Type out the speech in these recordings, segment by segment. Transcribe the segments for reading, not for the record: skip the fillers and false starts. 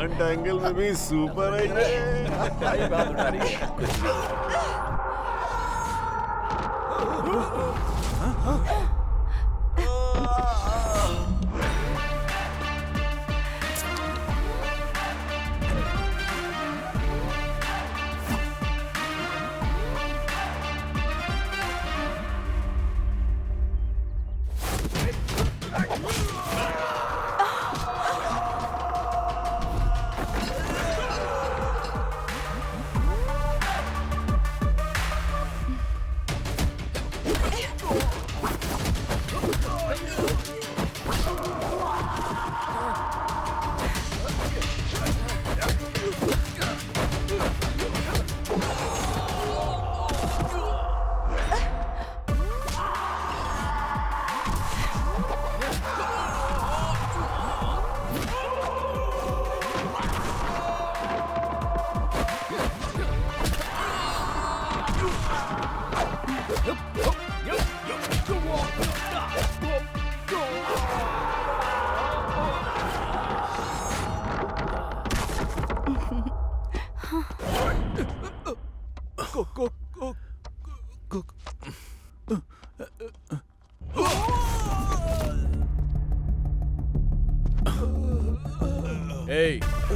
Front angle में भी super है ये। बात उठा रही है कुछ भी।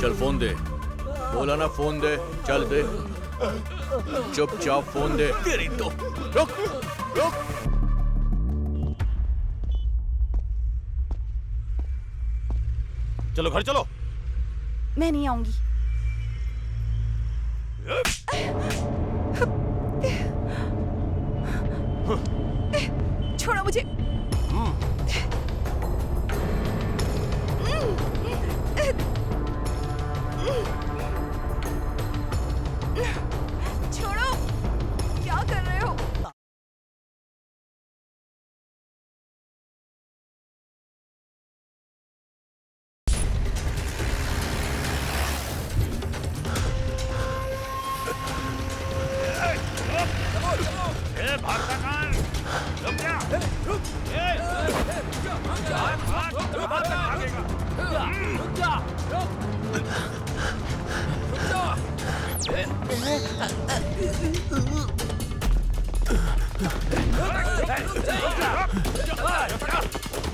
चल फोन दे। बोला ना फोन दे। चल दे। चुपचाप फोन दे। तेरी तो रुक रुक। चलो घर चलो। मैं नहीं आऊंगी। छोड़ो मुझे। छोड़ो, क्या कर रहे हो?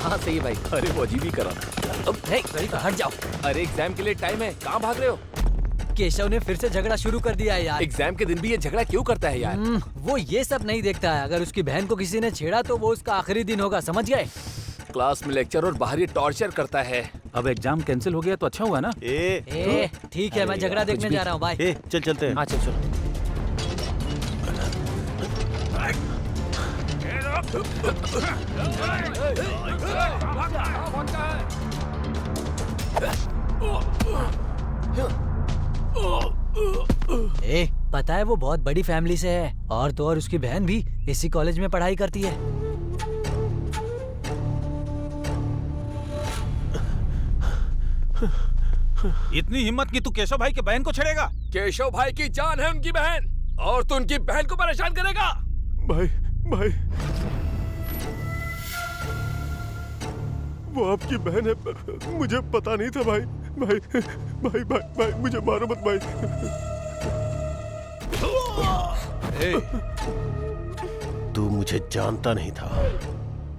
हाँ सही है भाई। अरे वो अजीब ही करा। अब नहीं हट जाओ। अरे एग्जाम के लिए टाइम है, कहाँ भाग रहे हो? केशव ने फिर से झगड़ा शुरू कर दिया है यार। एग्जाम के दिन भी ये झगड़ा क्यों करता है यार? वो ये सब नहीं देखता है। अगर उसकी बहन को किसी ने छेड़ा तो वो उसका आखिरी दिन होगा, समझ गए? क्लास में लेक्चर और बाहर ये टॉर्चर करता है। अब एग्जाम कैंसिल हो गया तो अच्छा हुआ ना। ठीक है, मैं झगड़ा देखने जा रहा हूँ। बाय। चल चलते हैं। हाँ चल चल। पता है वो बहुत बड़ी फैमिली से है और तो और उसकी बहन भी इसी कॉलेज में पढ़ाई करती है। इतनी हिम्मत की तू केशव भाई के बहन को छेड़ेगा? केशव भाई की जान है उनकी बहन और तू उनकी बहन को परेशान करेगा? भाई भाई वो आपकी बहन है, मुझे पता नहीं था भाई। भाई भाई भाई भाई मुझे मारो मत भाई। तू मुझे जानता नहीं था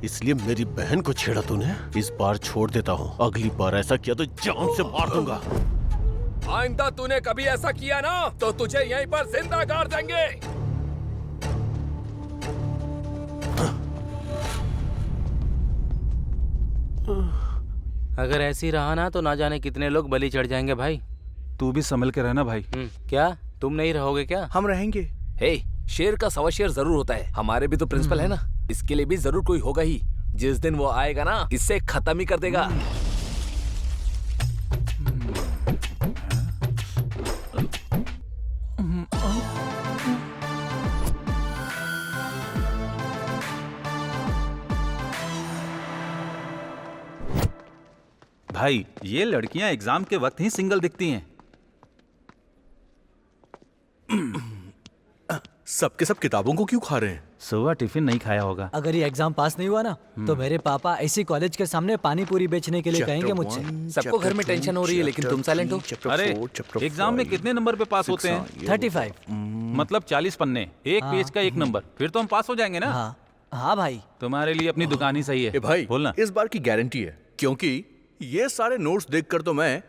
इसलिए मेरी बहन को छेड़ा तूने। इस बार छोड़ देता हूँ, अगली बार ऐसा किया तो जान से मार दूंगा। आइंदा तूने कभी ऐसा किया ना तो तुझे यहीं पर जिंदा गाड़ देंगे। अगर ऐसी रहा ना तो ना जाने कितने लोग बलि चढ़ जाएंगे भाई। तू भी संभल के रहना भाई। क्या तुम नहीं रहोगे क्या? हम रहेंगे। हे, शेर का सवा शेर जरूर होता है। हमारे भी तो प्रिंसिपल है ना, इसके लिए भी जरूर कोई होगा ही। जिस दिन वो आएगा ना इससे खत्म ही कर देगा। भाई ये लड़कियां एग्जाम के वक्त ही सिंगल दिखती हैं। सबके सब किताबों को क्यों खा रहे हैं? सुबह टिफिन नहीं खाया होगा। अगर ये एग्जाम पास नहीं हुआ ना तो मेरे पापा ऐसी कॉलेज के सामने पानी पूरी बेचने के लिए कहेंगे मुझसे। सबको घर में टेंशन हो रही है, लेकिन तुम साइलेंट हो। अरे एग्जाम में कितने नंबर पे पास होते हैं? 35। मतलब 40 पन्ने, एक पेज का एक नंबर, फिर तो हम पास हो जाएंगे ना। हाँ हाँ भाई। तुम्हारे लिए अपनी दुकान ही सही है। ए भाई, बोलना। इस बार की गारंटी है, क्योंकि ये सारे नोट्स देखकर तो मैं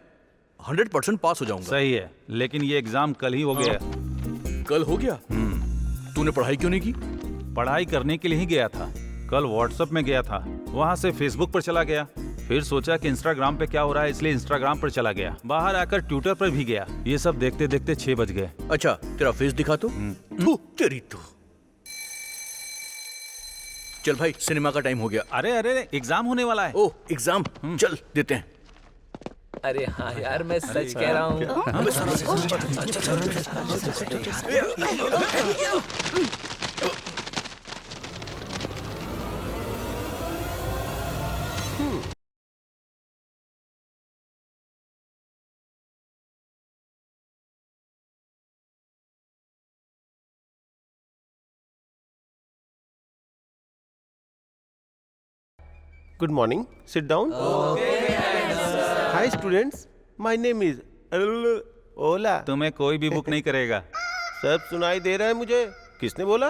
100% पास हो जाऊंगा। सही है, लेकिन ये एग्जाम कल ही हो गया। कल हो गया? तूने पढ़ाई क्यों नहीं की? पढ़ाई करने के लिए ही गया था। कल व्हाट्सएप में गया था, वहाँ से फेसबुक पर चला गया, फिर सोचा कि इंस्टाग्राम पे क्या हो रहा है, इसलिए इंस्टाग्राम पर चला गया। बाहर आकर ट्विटर पर भी गया। ये सब देखते देखते 6 बज गए। अच्छा, तेरा फेस दिखा तो। थू, तेरी तो। चल भाई, सिनेमा का टाइम हो गया। अरे अरे, एग्जाम होने वाला है। ओह, एग्जाम, चल देते हैं। अरे हाँ यार, मैं सच कह रहा हूँ। Good morning. Sit down. Hi students. My name is Ola. तुम्हें कोई भी बुक नहीं करेगा। सब सुनाई दे रहा है मुझे। किसने बोला?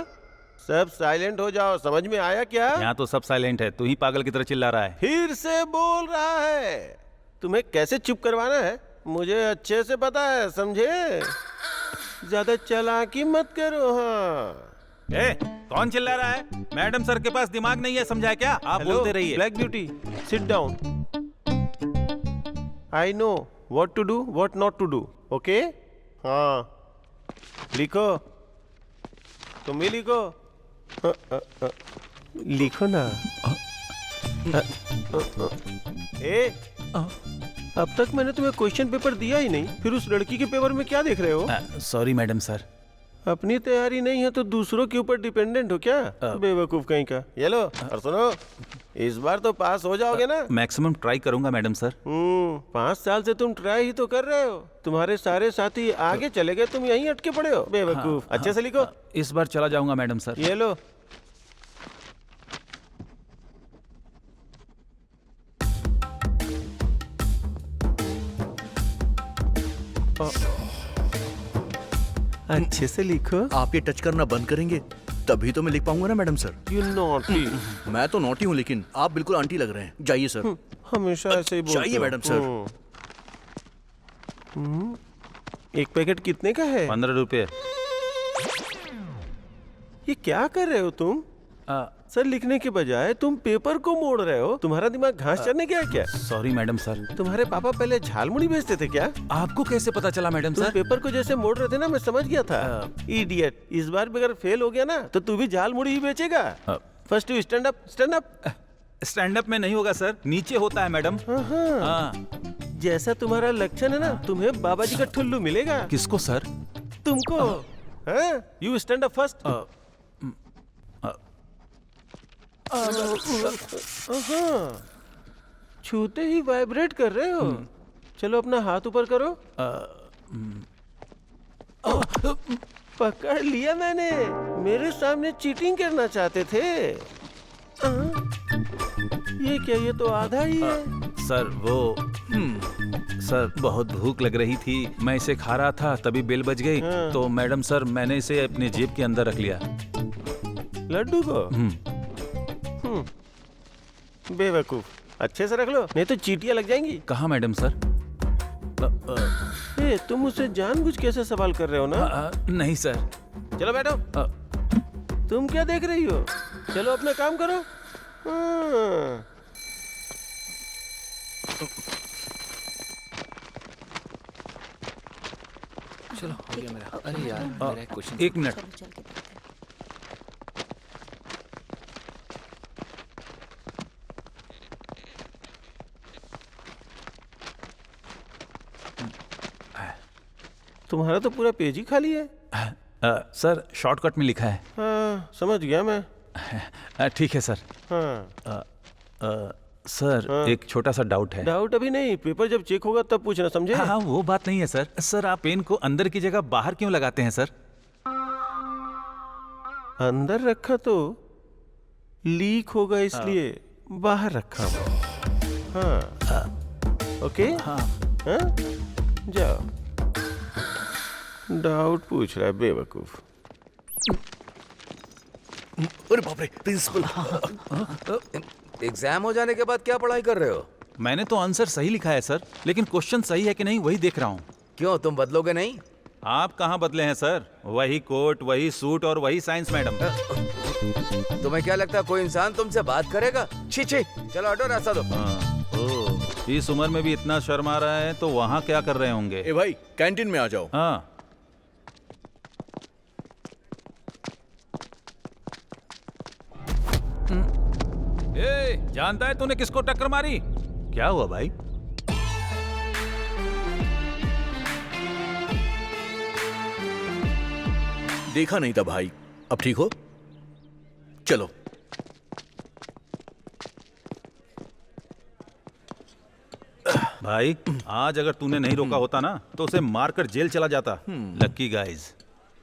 सब साइलेंट हो जाओ। समझ में आया क्या? यहाँ तो सब साइलेंट है, तू ही पागल की तरह चिल्ला रहा है। फिर से बोल रहा है। तुम्हें कैसे चुप करवाना है मुझे अच्छे से पता है, समझे? ज्यादा चालाकी मत करो। हाँ, ए, कौन चिल्ला रहा है? मैडम सर के पास दिमाग नहीं है, समझा क्या? आप बोलते रहिए। Black beauty, sit down. I know what to do, what not to do. Okay? हाँ, लिखो। तुम भी लिखो। लिखो ना। ए, अब तक मैंने तुम्हें क्वेश्चन पेपर दिया ही नहीं, फिर उस लड़की के पेपर में क्या देख रहे हो? Sorry madam sir. अपनी तैयारी नहीं है तो दूसरों के ऊपर डिपेंडेंट हो क्या? बेवकूफ कहीं का। ये लो, और सुनो, इस बार तो पास हो जाओगे ना? मैक्सिमम ट्राई करूंगा मैडम सर। 5 साल से तुम ट्राई ही तो कर रहे हो। तुम्हारे सारे साथी आगे चले गए, तुम यहीं अटके पड़े हो। बेवकूफ। अच्छे से लिखो। इस बार चला जाऊंगा मैडम सर। ये लो। अच्छे से लिखो। आप ये टच करना बंद करेंगे तभी तो मैं लिख पाऊंगा ना मैडम सर। You naughty. मैं तो नॉटी हूँ, लेकिन आप बिल्कुल आंटी लग रहे हैं। जाइए सर। हमेशा ऐसे ही बोलते जाइए हो। Madam sir. एक पैकेट कितने का है? 15 रुपए। ये क्या कर रहे हो तुम? सर, लिखने के बजाय तुम पेपर को मोड़ रहे हो। तुम्हारा दिमाग घास चरने गया क्या? Sorry madam sir. तुम्हारे पापा पहले झालमुड़ी बेचते थे क्या? आपको कैसे पता चला मैडम तुम सर? पेपर को जैसे मोड़ रहे थे ना, मैं समझ गया था। इडियट। इस बार भी अगर फेल हो गया ना तो तू भी झालमुड़ी ही बेचेगा। First you stand up, stand up. Stand up में नहीं होगा सर, नीचे होता है मैडम। जैसा तुम्हारा लक्षण है ना, तुम्हें बाबा जी का ठुल्लू मिलेगा। किसको सर? तुमको। You stand up first. छूते ही वाइब्रेट कर रहे हो। चलो अपना हाथ ऊपर करो। पकड़ लिया मैंने। मेरे सामने चीटिंग करना चाहते थे। ये क्या, ये तो आधा ही है। सर वो सर बहुत भूख लग रही थी, मैं इसे खा रहा था, तभी बेल बज गई। तो मैडम सर मैंने इसे अपने जेब के अंदर रख लिया। लड्डू को? बेवकूफ। अच्छे से रख लो, नहीं तो चीटियां लग जाएंगी। कहाँ मैडम सर? तुम मुझसे जानबूझ कैसे सवाल कर रहे हो ना? नहीं सर। चलो बैठो। तुम क्या देख रही हो? चलो अपना काम करो। चलो हो गया मेरा। अरे यार, मेरा एक क्वेश्चन। 1 मिनट। तुम्हारा तो पूरा पेज ही खाली है। सर शॉर्टकट में लिखा है। हाँ, समझ गया मैं। ठीक है सर। सर एक छोटा सा डाउट है। डाउट अभी नहीं, पेपर जब चेक होगा तब पूछना, समझे? हाँ वो बात नहीं है सर। सर आप पेन को अंदर की जगह बाहर क्यों लगाते हैं सर? अंदर रखा तो लीक होगा, इसलिए बाहर रखा हूँ। हाँ ओके। हाँ जाओ। डाउट पूछ रहा है बेवकूफ। अरे बाप रे, प्रिंसिपल। एग्जाम हो जाने के बाद क्या पढ़ाई कर रहे हो? मैंने तो आंसर सही लिखा है सर, लेकिन क्वेश्चन सही है कि नहीं वही देख रहा हूँ। क्यों, तुम बदलोगे नहीं? आप कहाँ बदले हैं सर? वही कोट, वही सूट और वही साइंस मैडम। तुम्हें क्या लगता है कोई इंसान तुमसे बात करेगा? छी छी, चलो हटो, रास्ता दो। ओह, इस उम्र में भी इतना शर्म आ रहा है तो वहाँ क्या कर रहे होंगे? ए भाई, कैंटीन में आ जाओ। हाँ। ए, जानता है तूने किसको टक्कर मारी? क्या हुआ भाई? देखा नहीं था भाई। अब ठीक हो? चलो। भाई आज अगर तूने नहीं रोका होता ना तो उसे मारकर जेल चला जाता। लक्की गाइज।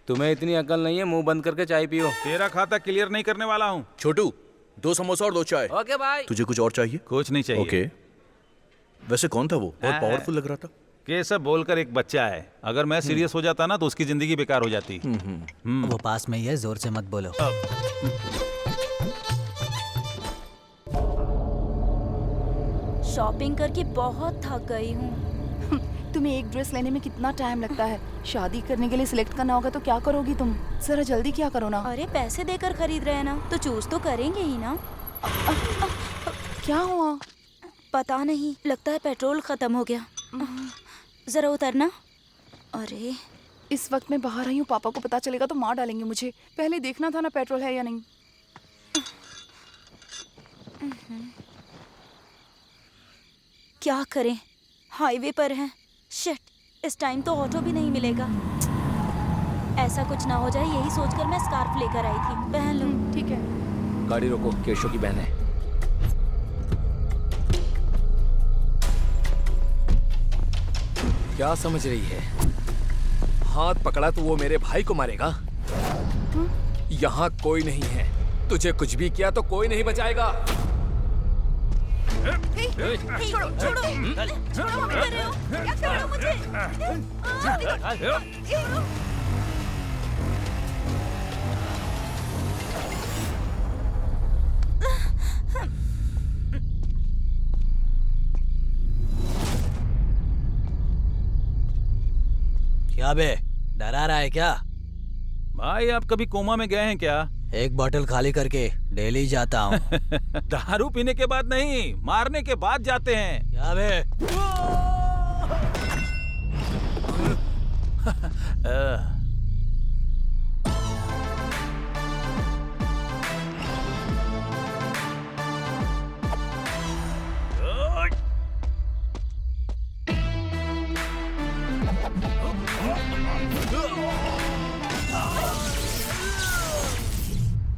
तुम्हें इतनी अकल नहीं है, मुंह बंद करके चाय पियो। तेरा खाता क्लियर नहीं करने वाला हूँ। छोटू, 2 समोसा और 2 चाय। ओके भाई। तुझे कुछ और चाहिए? कुछ नहीं चाहिए। ओके। वैसे कौन था वो? बहुत पावरफुल लग रहा था। केशव बोलकर एक बच्चा है, अगर मैं सीरियस हो जाता ना तो उसकी जिंदगी बेकार हो जाती। वो पास में ही है, जोर से मत बोलो। शॉपिंग करके बहुत थक गई हूँ। तुम्हें एक ड्रेस लेने में कितना टाइम लगता है? शादी करने के लिए सिलेक्ट करना होगा तो क्या करोगी तुम? जरा जल्दी क्या करो ना। अरे पैसे देकर खरीद रहे हैं ना, तो चूज तो करेंगे ही ना। क्या हुआ? पता नहीं, लगता है पेट्रोल खत्म हो गया। जरा उतरना। अरे इस वक्त मैं बाहर आई हूँ, पापा को पता चलेगा तो मार डालेंगे मुझे। पहले देखना था ना पेट्रोल है या नहीं। क्या करें, हाईवे पर हैं। शिट, इस टाइम तो ऑटो भी नहीं मिलेगा। ऐसा कुछ ना हो जाए, यही सोचकर मैं स्कार्फ लेकर आई थी। पहन लो। ठीक है। गाड़ी रोको, केशव की बहन है। क्या समझ रही है? हाथ पकड़ा तो वो मेरे भाई को मारेगा? यहाँ कोई नहीं है, तुझे कुछ भी किया तो कोई नहीं बचाएगा। छोड़ो छोड़ो छोड़ो, मत कर रहे हो। क्या कर रहे हो मुझे? क्या बे, डरा रहा है क्या? भाई आप कभी कोमा में गए हैं क्या? एक बोतल खाली करके डेली जाता हूँ। दारू पीने के बाद नहीं, मारने के बाद जाते हैं। क्या बे?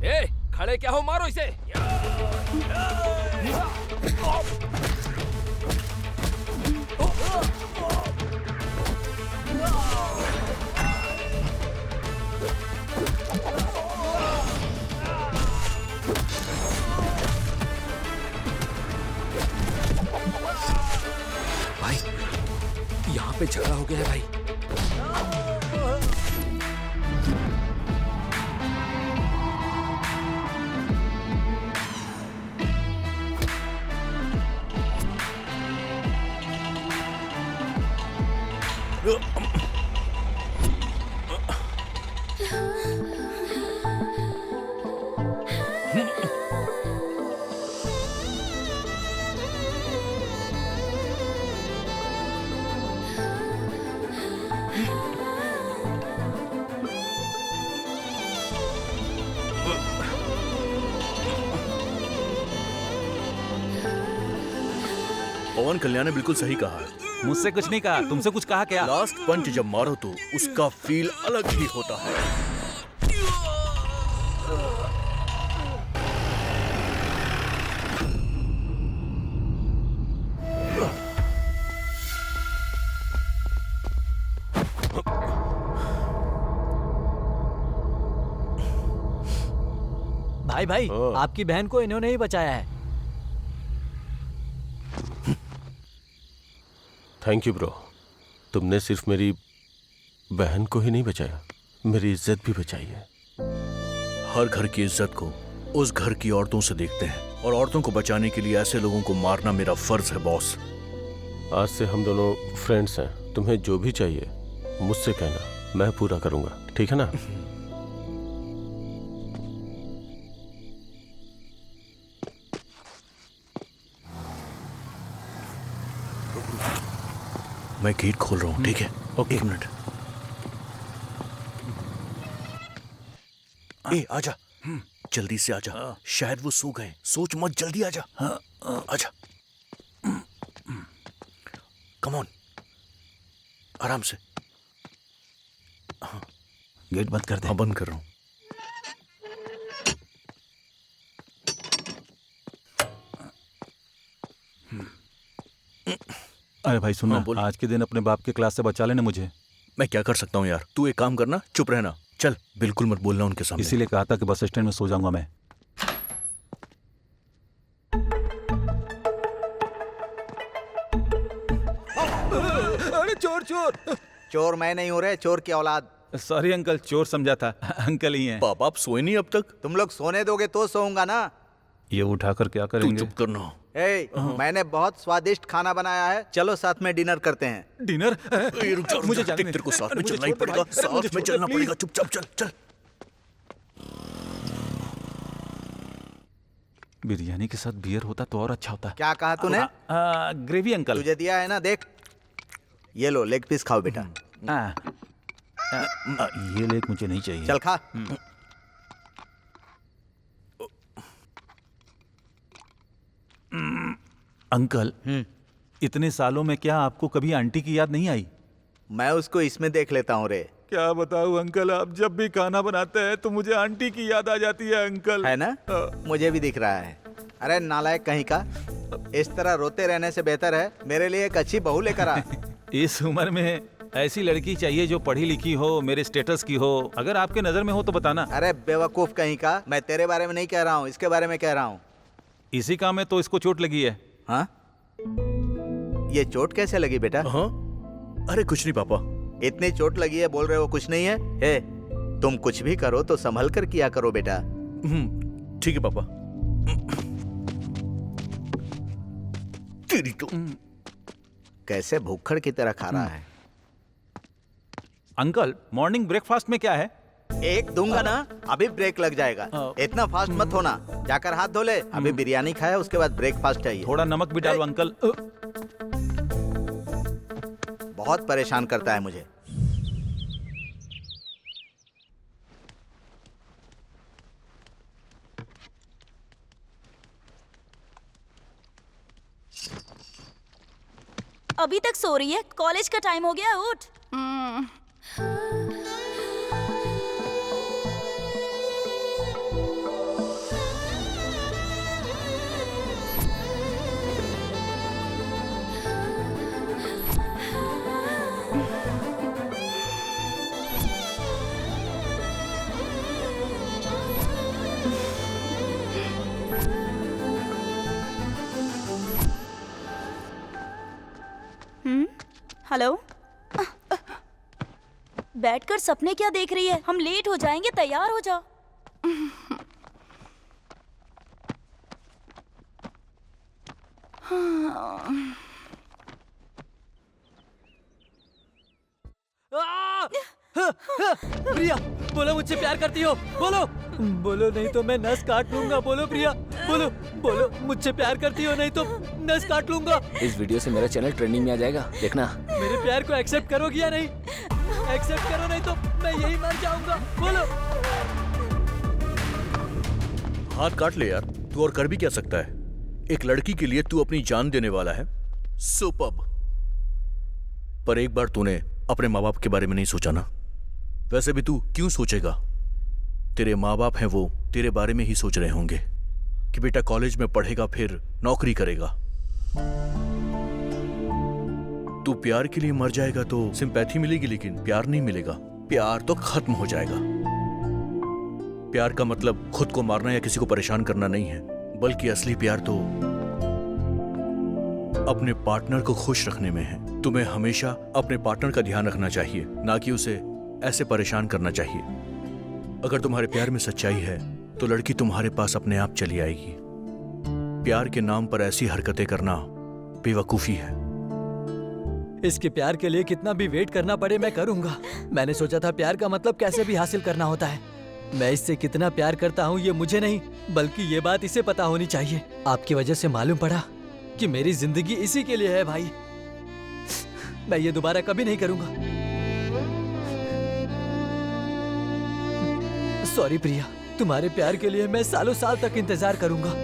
ए, खड़े क्या हो, मारो इसे। भाई, यहाँ पे झगड़ा हो गया है भाई। पवन कल्याण ने बिल्कुल सही कहा है। मुझसे कुछ नहीं कहा, तुमसे कुछ कहा क्या? लास्ट पंच जब मारो तो उसका फील अलग ही होता है। भाई भाई ओ। आपकी बहन को इन्होंने ही बचाया है। Thank you bro. तुमने सिर्फ मेरी बहन को ही नहीं बचाया, मेरी इज्जत भी बचाई है। हर घर की इज्जत को उस घर की औरतों से देखते हैं, और औरतों को बचाने के लिए ऐसे लोगों को मारना मेरा फर्ज है बॉस। आज से हम दोनों फ्रेंड्स हैं। तुम्हें जो भी चाहिए मुझसे कहना, मैं पूरा करूंगा, ठीक है ना? मैं गेट खोल रहा हूँ, ठीक है? ओके। 1 मिनट। ए आजा, जल्दी से आजा। शायद वो सो गए। सोच मत, जल्दी आजा। आजा। कम ऑन, आराम से। गेट बंद कर दे। हाँ, बंद कर रहा हूँ। अरे भाई सुनना, हाँ, बोल। आज के दिन अपने बाप के क्लास से बचा लेना मुझे। मैं क्या कर सकता हूँ यार? तू एक काम करना, चुप रहना। चल, बिल्कुल मत बोलना उनके सामने। इसीलिए कहा था कि बस स्टैंड में सो जाऊंगा मैं। अरे चोर चोर! चोर मैं नहीं हूँ रे, चोर की औलाद। सॉरी अंकल, चोर समझा था। अंकल ही हैं। बाप, आप सोए नहीं अब तक? तुम लोग सोने दोगे तो सोऊंगा ना। ये उठाकर क्या तू करेंगे? चुप करना। ए, मैंने बहुत स्वादिष्ट खाना बनाया है, चलो साथ में डिनर करते हैं। डिनर? ए, रुक जा, मुझे रुक जा। जाने देख, तेरे को दे। साथ अरे में मुझे चलना ही छोड़ दे पड़ेगा। भाई। अरे मुझे साथ में छोड़ दे, चलना प्लीज। पड़ेगा। चुपचाप चल चल। बिरयानी के साथ बियर होता तो और अच्छा होता। क्या कहा तूने? Gravy uncle. तुझे दिया है ना, देख। ये लो, लेग पीस खाओ बेटा। ये लेग मुझे नहीं चाहिए। चल खा। अंकल, इतने सालों में क्या आपको कभी आंटी की याद नहीं आई? मैं उसको इसमें देख लेता हूँ रे। क्या बताऊं अंकल, आप जब भी खाना बनाते हैं तो मुझे आंटी की याद आ जाती है अंकल। है ना? मुझे भी दिख रहा है। अरे नालायक कहीं का, इस तरह रोते रहने से बेहतर है मेरे लिए एक अच्छी बहू लेकर आ। इस उम्र में ऐसी लड़की चाहिए जो पढ़ी लिखी हो, मेरे स्टेटस की हो। अगर आपके नजर में हो तो बताना। अरे बेवकूफ कहीं का, मैं तेरे बारे में नहीं कह रहा हूँ, इसके बारे में कह रहा हूँ। इसी काम में तो इसको चोट लगी है। हाँ? ये चोट कैसे लगी बेटा? हाँ? अरे कुछ नहीं पापा। इतनी चोट लगी है, बोल रहे हो कुछ नहीं है? हे, तुम कुछ भी करो तो संभल कर किया करो बेटा। ठीक है पापा। तेरी तो कैसे भूखड़ की तरह खा रहा है। अंकल, मॉर्निंग ब्रेकफास्ट में क्या है? एक दूंगा ना, अभी ब्रेक लग जाएगा। इतना फास्ट मत होना, जाकर हाथ धो ले। अभी बिरयानी खाया, उसके बाद ब्रेकफास्ट चाहिए। थोड़ा नमक भी डालो अंकल। बहुत परेशान करता है मुझे। अभी तक सो रही है? कॉलेज का टाइम हो गया, उठ। हेलो। बैठकर सपने क्या देख रही है? हम लेट हो जाएंगे, तैयार हो जाओ। प्रिया, बोलो मुझसे प्यार करती हो? बोलो। बोलो नहीं तो मैं नस काट लूंगा। बोलो प्रिया, बोलो बोलो मुझसे प्यार करती हो, नहीं तो नस काट लूंगा। इस वीडियो से मेरा चैनल ट्रेंडिंग में आ जाएगा, देखना। मेरे प्यार को एक्सेप्ट करोगी या नहीं? एक्सेप्ट करो, नहीं तो मैं यही मर जाऊंगा। बोलो। हाथ काट ले यार, तू और कर भी क्या सकता है? एक लड़की के लिए तू अपनी जान देने वाला है। सुपर्ब। पर एक बार तूने अपने माँ बाप के बारे में नहीं सोचा ना? वैसे भी तू क्यों सोचेगा? तेरे माँ बाप हैं, वो तेरे बारे में ही सोच रहे होंगे कि बेटा कॉलेज में पढ़ेगा, फिर नौकरी करेगा। तू प्यार के लिए मर जाएगा तो सिंपैथी मिलेगी, लेकिन प्यार नहीं मिलेगा। प्यार तो खत्म हो जाएगा। प्यार का मतलब खुद को मारना या किसी को परेशान करना नहीं है, बल्कि असली प्यार तो अपने पार्टनर को खुश रखने में है। तुम्हें हमेशा अपने पार्टनर का ध्यान रखना चाहिए, ना कि उसे ऐसे परेशान करना चाहिए। अगर तुम्हारे प्यार में सच्चाई है तो लड़की तुम्हारे पास अपने आप चली आएगी। प्यार के नाम पर ऐसी हरकतें करना बेवकूफी है। इसके प्यार के लिए कितना भी वेट करना पड़े मैं करूंगा। मैंने सोचा था प्यार का मतलब कैसे भी हासिल करना होता है। मैं इससे कितना प्यार करता हूँ ये मुझे नहीं, बल्कि ये बात इसे पता होनी चाहिए। आपकी वजह से मालूम पड़ा कि मेरी जिंदगी इसी के लिए है भाई। मैं ये दोबारा कभी नहीं करूंगा। सॉरी प्रिया, तुम्हारे प्यार के लिए मैं सालों साल तक इंतजार करूंगा।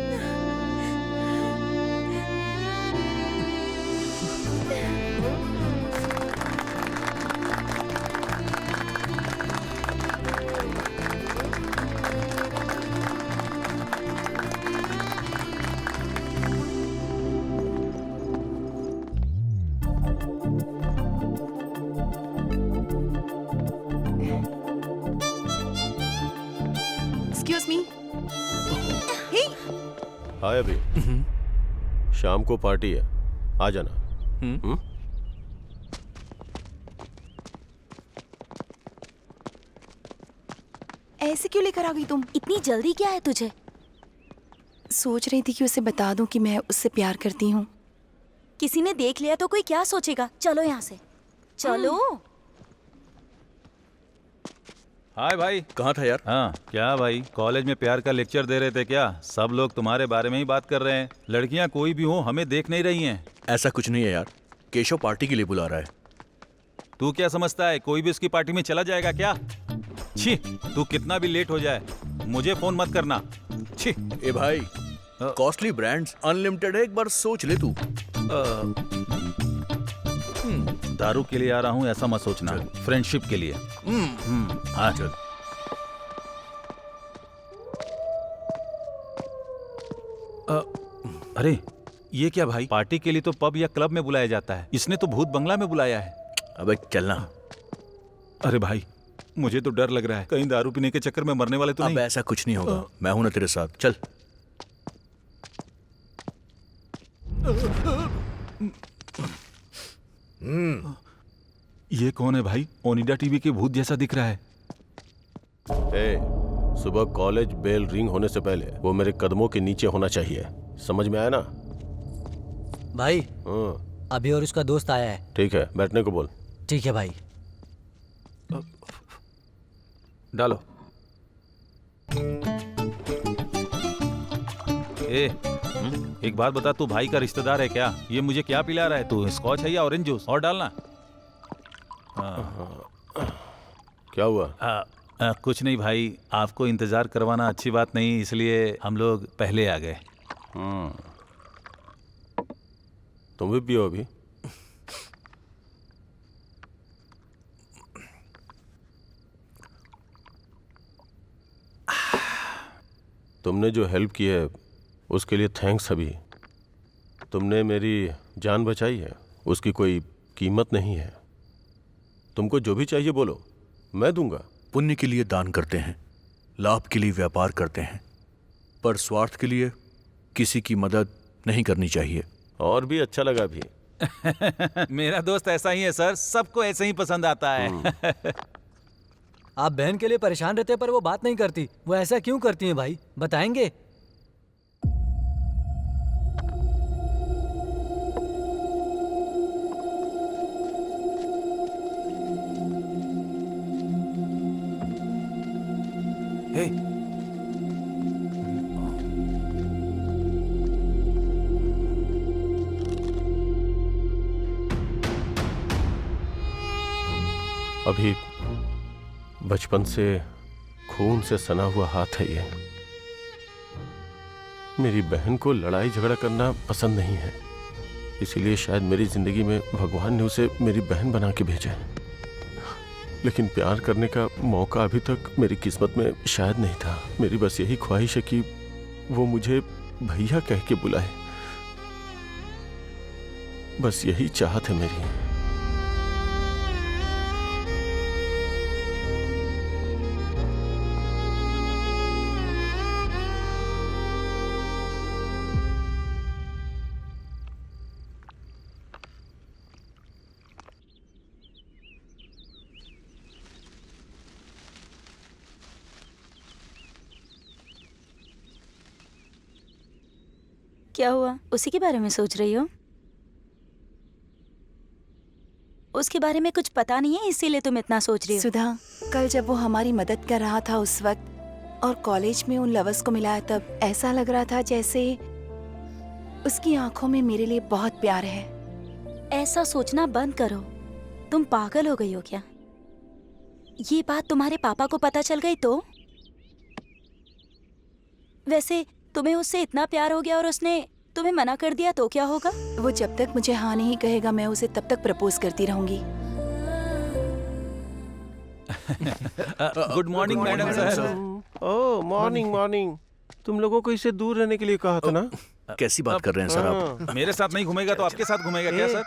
Excuse me. हे, हाय अभी, शाम को पार्टी है, आ जाना। ऐसे क्यों लेकर आ गई तुम? इतनी जल्दी क्या है तुझे? सोच रही थी कि उसे बता दूं कि मैं उससे प्यार करती हूँ। किसी ने देख लिया तो कोई क्या सोचेगा? चलो यहाँ से, चलो। हाय भाई। कहाँ था यार? हाँ क्या भाई, कॉलेज में प्यार का लेक्चर दे रहे थे क्या? सब लोग तुम्हारे बारे में ही बात कर रहे हैं। लड़कियां कोई भी हो हमें देख नहीं रही हैं। ऐसा कुछ नहीं है यार, केशव पार्टी के लिए बुला रहा है। तू क्या समझता है कोई भी उसकी पार्टी में चला जाएगा क्या? छी, तू कितना भी लेट हो जाए मुझे फोन मत करना। छी। ए भाई, कॉस्टली ब्रांड्स अनलिमिटेड है, एक बार सोच ले तू। दारू के लिए आ रहा हूँ ऐसा मत सोचना, फ्रेंडशिप के लिए। हाँ चल। अरे ये क्या भाई, पार्टी के लिए तो पब या क्लब में बुलाया जाता है, इसने तो भूत बंगला में बुलाया है। अबे चलना। अरे भाई मुझे तो डर लग रहा है, कहीं दारू पीने के चक्कर में मरने वाले तो नहीं। अब ऐसा कुछ नहीं होगा, मैं हूं ना तेरे साथ, चल। ये कौन है भाई? ओनिडा टीवी के भूत जैसा दिख रहा है। सुबह कॉलेज बेल रिंग होने से पहले वो मेरे कदमों के नीचे होना चाहिए, समझ में आया ना? भाई अभी और उसका दोस्त आया है। ठीक है, बैठने को बोल। ठीक है भाई। डालो। एक बात बता, तू भाई का रिश्तेदार है क्या? ये मुझे क्या पिला रहा है तू? स्कॉच है या ऑरेंज जूस? और डालना। क्या हुआ? कुछ नहीं भाई, आपको इंतजार करवाना अच्छी बात नहीं, इसलिए हम लोग पहले आ गए। तुम भी पियो अभी। तुमने जो हेल्प की है उसके लिए थैंक्स अभी। तुमने मेरी जान बचाई है, उसकी कोई कीमत नहीं है। तुमको जो भी चाहिए बोलो, मैं दूंगा। पुण्य के लिए दान करते हैं, लाभ के लिए व्यापार करते हैं, पर स्वार्थ के लिए किसी की मदद नहीं करनी चाहिए। और भी अच्छा लगा भी। मेरा दोस्त ऐसा ही है सर, सबको ऐसे ही पसंद आता है। आप बहन के लिए परेशान रहते पर वो बात नहीं करती, वो ऐसा क्यों करती हैं भाई, बताएंगे? हे। अभी बचपन से खून से सना हुआ हाथ है ये। मेरी बहन को लड़ाई झगड़ा करना पसंद नहीं है, इसीलिए शायद मेरी जिंदगी में भगवान ने उसे मेरी बहन बना के भेजा है। लेकिन प्यार करने का मौका अभी तक मेरी किस्मत में शायद नहीं था। मेरी बस यही ख्वाहिश है कि वो मुझे भैया कह के बुलाए, बस यही चाहत है मेरी। क्या हुआ? उसी के बारे में सोच रही हो? उसके बारे में कुछ पता नहीं है इसीलिए तुम इतना सोच रही हो? सुधा, कल जब वो हमारी मदद कर रहा था उस वक्त और कॉलेज में उन लवर्स को मिलाया तब ऐसा लग रहा था जैसे उसकी आंखों में मेरे लिए बहुत प्यार है। ऐसा सोचना बंद करो। तुम पागल हो गई हो क्या? ये बात तुम्हारे पापा को पता चल गई तो? वैसे तुम्हें उससे इतना प्यार हो गया और उसने तुम्हें मना कर दिया तो क्या होगा? वो जब तक मुझे हाँ नहीं कहेगा मैं उसे तब तक प्रपोज करती रहूंगी। Good morning madam sir. Oh morning morning. तुम लोगों को इससे दूर रहने के लिए कहा था ना? कैसी बात कर रहे हैं सर आप? हाँ। मेरे साथ नहीं घूमेगा तो आपके साथ घूमेगा क्या सर?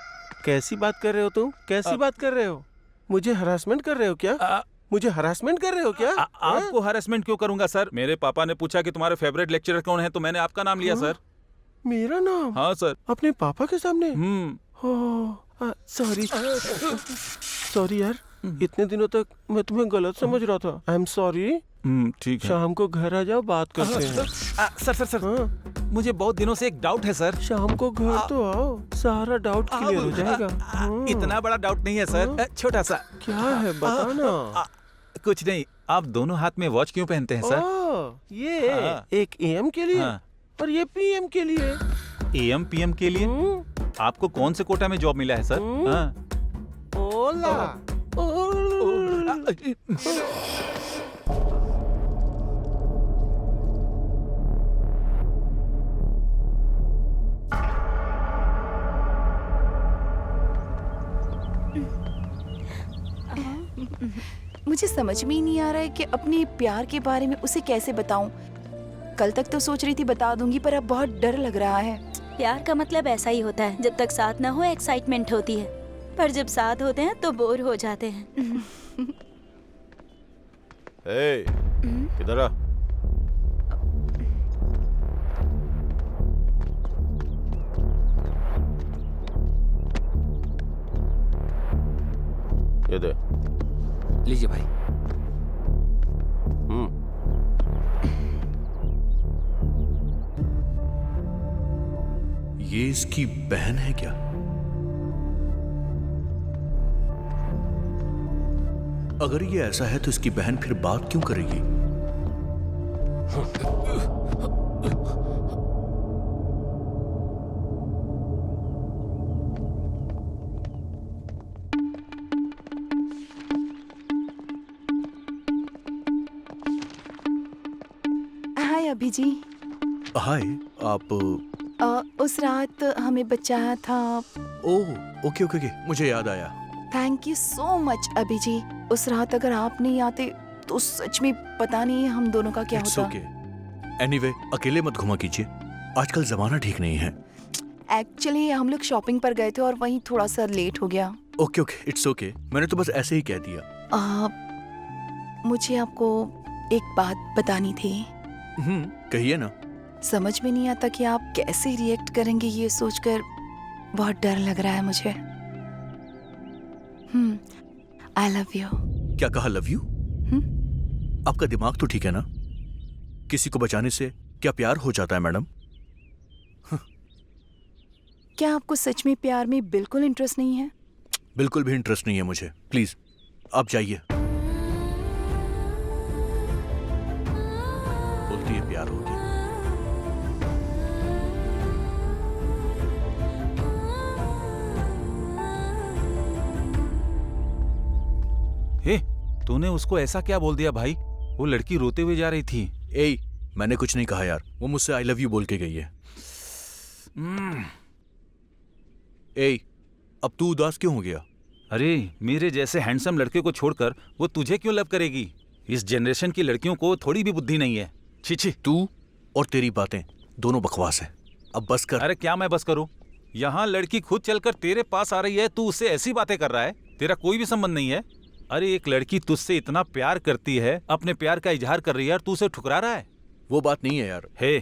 कैसी बात कर रहे हो तुम? कैसी बात कर रहे हो? मुझे हरासमेंट कर रहे हो क्या? मुझे हरासमेंट कर रहे हो क्या? आपको हरासमेंट क्यों करूंगा सर? मेरे पापा ने पूछा कि तुम्हारे फेवरेट लेक्चरर कौन है तो मैंने आपका नाम लिया सर। मेरा नाम? हाँ सर। अपने पापा के सामने? हम्म। सॉरी सॉरी यार, इतने दिनों तक मैं तुम्हें गलत समझ रहा था। I am sorry. ठीक है। शाम को घर आ जाओ, बात करते हैं। सर सर सर हाँ, मुझे बहुत दिनों से एक डाउट है सर। शाम को घर तो आओ, सारा डाउट क्लियर हो जाएगा। हाँ। इतना बड़ा डाउट नहीं है सर, छोटा सा। क्या है बताना। कुछ नहीं, आप दोनों हाथ में वॉच क्यों पहनते हैं सर? ये हाँ। एक एएम के लिए हाँ। और ये पीएम के लिए। एएम पीएम के लिए? आपको कौन से कोटा में जॉब मिला है सर? हाँ। ओला। मुझे समझ में ही नहीं आ रहा है कि अपने प्यार के बारे में उसे कैसे बताऊं। कल तक तो सोच रही थी बता दूंगी पर अब बहुत डर लग रहा है। प्यार का मतलब ऐसा ही होता है, जब तक साथ ना हो एक्साइटमेंट होती है, पर जब साथ होते हैं तो बोर हो जाते हैं। किधर आ? ये दे। लीजिए भाई। ये इसकी बहन है क्या? अगर ये ऐसा है तो इसकी बहन फिर बात क्यों करेगी? हाय अभी जी। हाय, आप? उस रात हमें बचाया था। ओह, ओके ओके ओके, मुझे याद आया। थैंक यू सो मच अभी जी। उस रात अगर आप नहीं आते तो सच में पता नहीं हम दोनों का क्या इट्स होता। ओके। एनीवे, अकेले मत घुमा कीजिए, आजकल जमाना ठीक नहीं है। एक्चुअली हम लोग शॉपिंग पर गए थे और वहीं थोड़ा सा लेट हो गया। ओके ओके, इट्स ओके, मैंने तो बस ऐसे ही कह दिया। मुझे आपको एक बात बतानी थी। कहिए ना। समझ में नहीं आता कि आप कैसे रिएक्ट करेंगे, ये सोचकर बहुत डर लग रहा है मुझे। I love you. क्या कहा? Love you? आपका दिमाग तो ठीक है ना? किसी को बचाने से क्या प्यार हो जाता है मैडम? क्या आपको सच में प्यार में बिल्कुल इंटरेस्ट नहीं है? बिल्कुल भी इंटरेस्ट नहीं है मुझे। प्लीज आप जाइए। बोलती है प्यार हो गया। हे, तूने उसको ऐसा क्या बोल दिया भाई? वो लड़की रोते हुए जा रही थी। ए, मैंने कुछ नहीं कहा यार, वो मुझसे आई लव यू बोल के गई है। ए, अब तू उदास क्यों हो गया? अरे, मेरे जैसे हैंडसम लड़के को छोड़कर वो तुझे क्यों लव करेगी? इस जनरेशन की लड़कियों को थोड़ी भी बुद्धि नहीं है। छी छी। तू और तेरी बातें दोनों बकवास है, अब बस कर। अरे क्या मैं बस करूं? यहाँ लड़की खुद चलकर तेरे पास आ रही है, तू उससे ऐसी बातें कर रहा है? तेरा कोई भी संबंध नहीं है। अरे एक लड़की तुझसे इतना प्यार करती है, अपने प्यार का इजहार कर रही है और तू उसे ठुकरा रहा है। वो बात नहीं है यार। हे,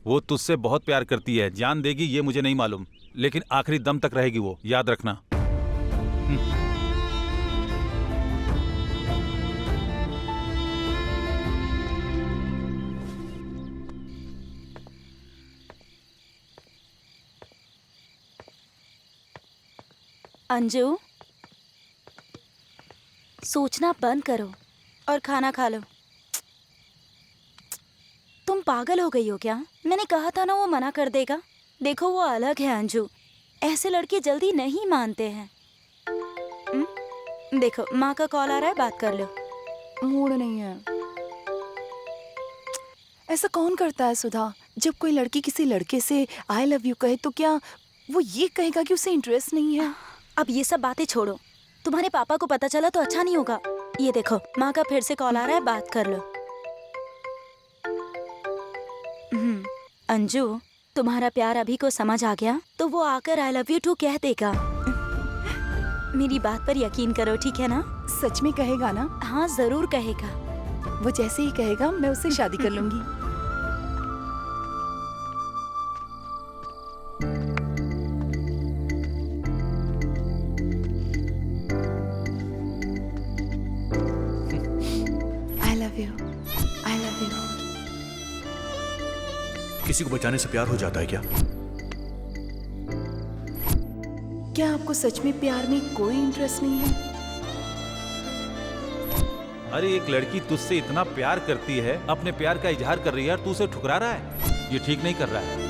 वो तुझसे बहुत प्यार करती है, जान देगी ये मुझे नहीं मालूम, लेकिन आखिरी दम तक रहेगी वो, याद रखना। अंजू, सोचना बंद करो और खाना खा लो। तुम पागल हो गई हो क्या? मैंने कहा था ना वो मना कर देगा। देखो वो अलग है अंजू, ऐसे लड़के जल्दी नहीं मानते हैं। देखो माँ का कॉल आ रहा है, बात कर लो। मूड नहीं है। ऐसा कौन करता है सुधा? जब कोई लड़की किसी लड़के से आई लव यू कहे तो क्या वो ये कहेगा कि उसे इंटरेस्ट नहीं है? अब ये सब बातें छोड़ो, तुम्हारे पापा को पता चला तो अच्छा नहीं होगा। ये देखो माँ का फिर से कॉल आ रहा है, बात कर लो। अंजू, तुम्हारा प्यार अभी को समझ आ गया तो वो आकर आई लव यू टू कह देगा। मेरी बात पर यकीन करो, ठीक है ना? सच में कहेगा ना? हाँ जरूर कहेगा। वो जैसे ही कहेगा मैं उससे शादी कर लूंगी। I love you. I love you. किसी को बचाने से प्यार हो जाता है क्या? क्या आपको सच में प्यार में कोई इंटरेस्ट नहीं है? अरे एक लड़की तुझसे इतना प्यार करती है, अपने प्यार का इजहार कर रही है और तू उसे ठुकरा रहा है। ये ठीक नहीं कर रहा है।